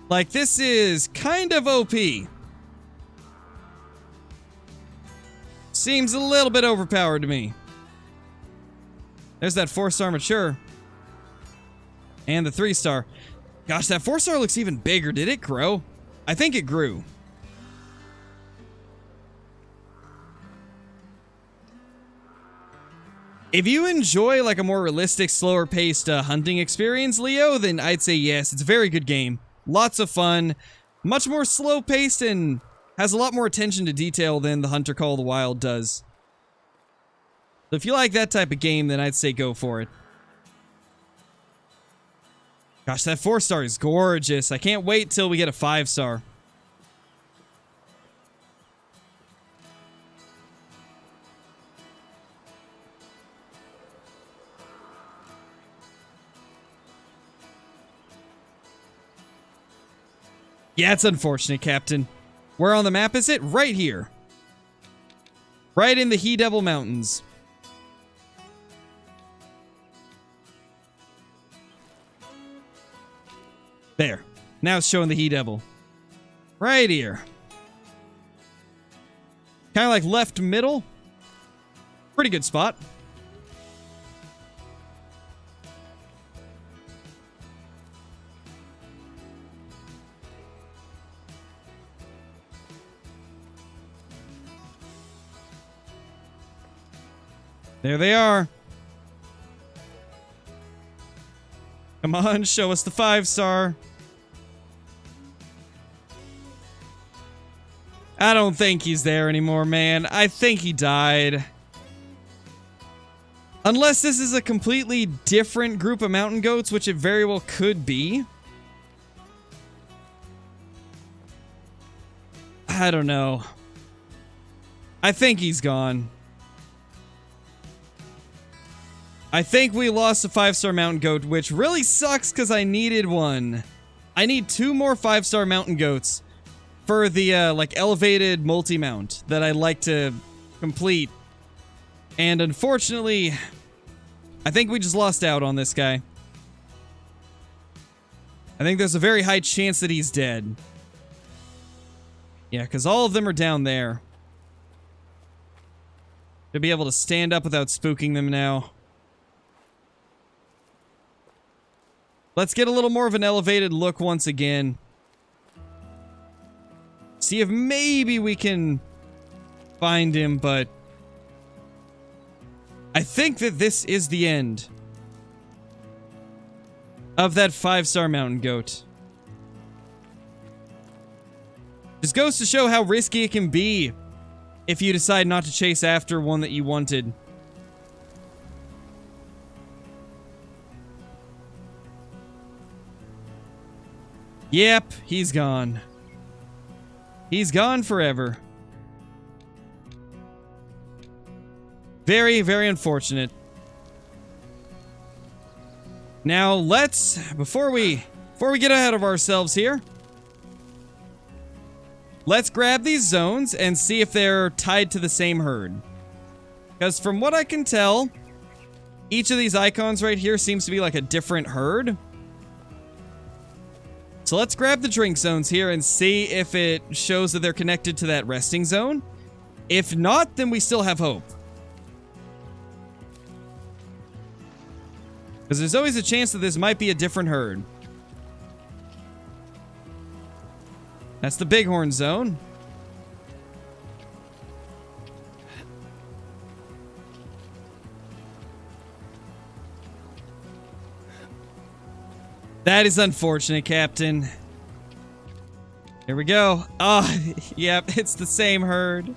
Like, this is kind of OP. Seems a little bit overpowered to me. There's that 4-star mature. And the 3-star. Gosh, that 4-star looks even bigger. Did it grow? I think it grew. If you enjoy like a more realistic, slower paced hunting experience, Leo, then I'd say yes. It's a very good game. Lots of fun. Much more slow paced and has a lot more attention to detail than the Hunter Call of the Wild does. So if you like that type of game, then I'd say go for it. Gosh, that 4-star is gorgeous. I can't wait till we get a 5-star. Yeah, it's unfortunate, Captain. Where on the map is it? Right here. Right in the He-Devil Mountains. There. Now it's showing the He-Devil. Right here. Kind of like left middle. Pretty good spot. There they are. Come on, show us the 5-star. I don't think he's there anymore, man. I think he died. Unless this is a completely different group of mountain goats, which it very well could be. I don't know. I think he's gone. I think we lost a 5-star mountain goat, which really sucks because I needed one. I need 2 more 5-star mountain goats for the, like, elevated multi-mount that I'd like to complete. And unfortunately, I think we just lost out on this guy. I think there's a very high chance that he's dead. Yeah, because all of them are down there. To be able to stand up without spooking them now. Let's get a little more of an elevated look once again. See if maybe we can find him, but I think that this is the end of that 5-star mountain goat. Just goes to show how risky it can be if you decide not to chase after one that you wanted. Yep, he's gone. He's gone forever. Very, very unfortunate. Now, let's, before we get ahead of ourselves here, let's grab these zones and see if they're tied to the same herd. Because from what I can tell, each of these icons right here seems to be like a different herd. So let's grab the drink zones here and see if it shows that they're connected to that resting zone. If not, then we still have hope. Because there's always a chance that this might be a different herd. That's the Bighorn zone. That is unfortunate, Captain. Here we go. Oh, yep, it's the same herd.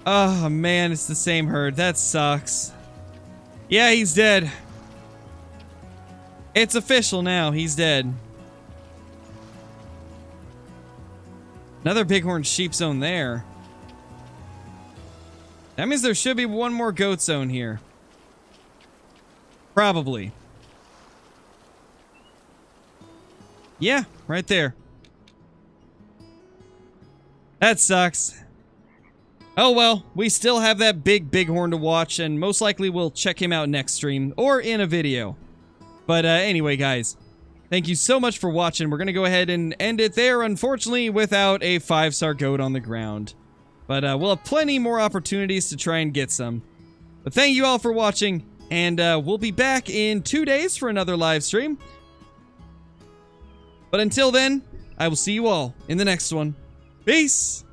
Oh, man, it's the same herd. That sucks. Yeah, he's dead. It's official now. He's dead. Another Bighorn sheep zone there. That means there should be one more goat zone here. Probably. Yeah, right there. That sucks. Oh well, we still have that big Bighorn to watch, and most likely we'll check him out next stream, or in a video. But anyway, guys, thank you so much for watching. We're going to go ahead and end it there, unfortunately, without a 5-star goat on the ground. But we'll have plenty more opportunities to try and get some. But thank you all for watching, and we'll be back in 2 days for another live stream. But until then, I will see you all in the next one. Peace!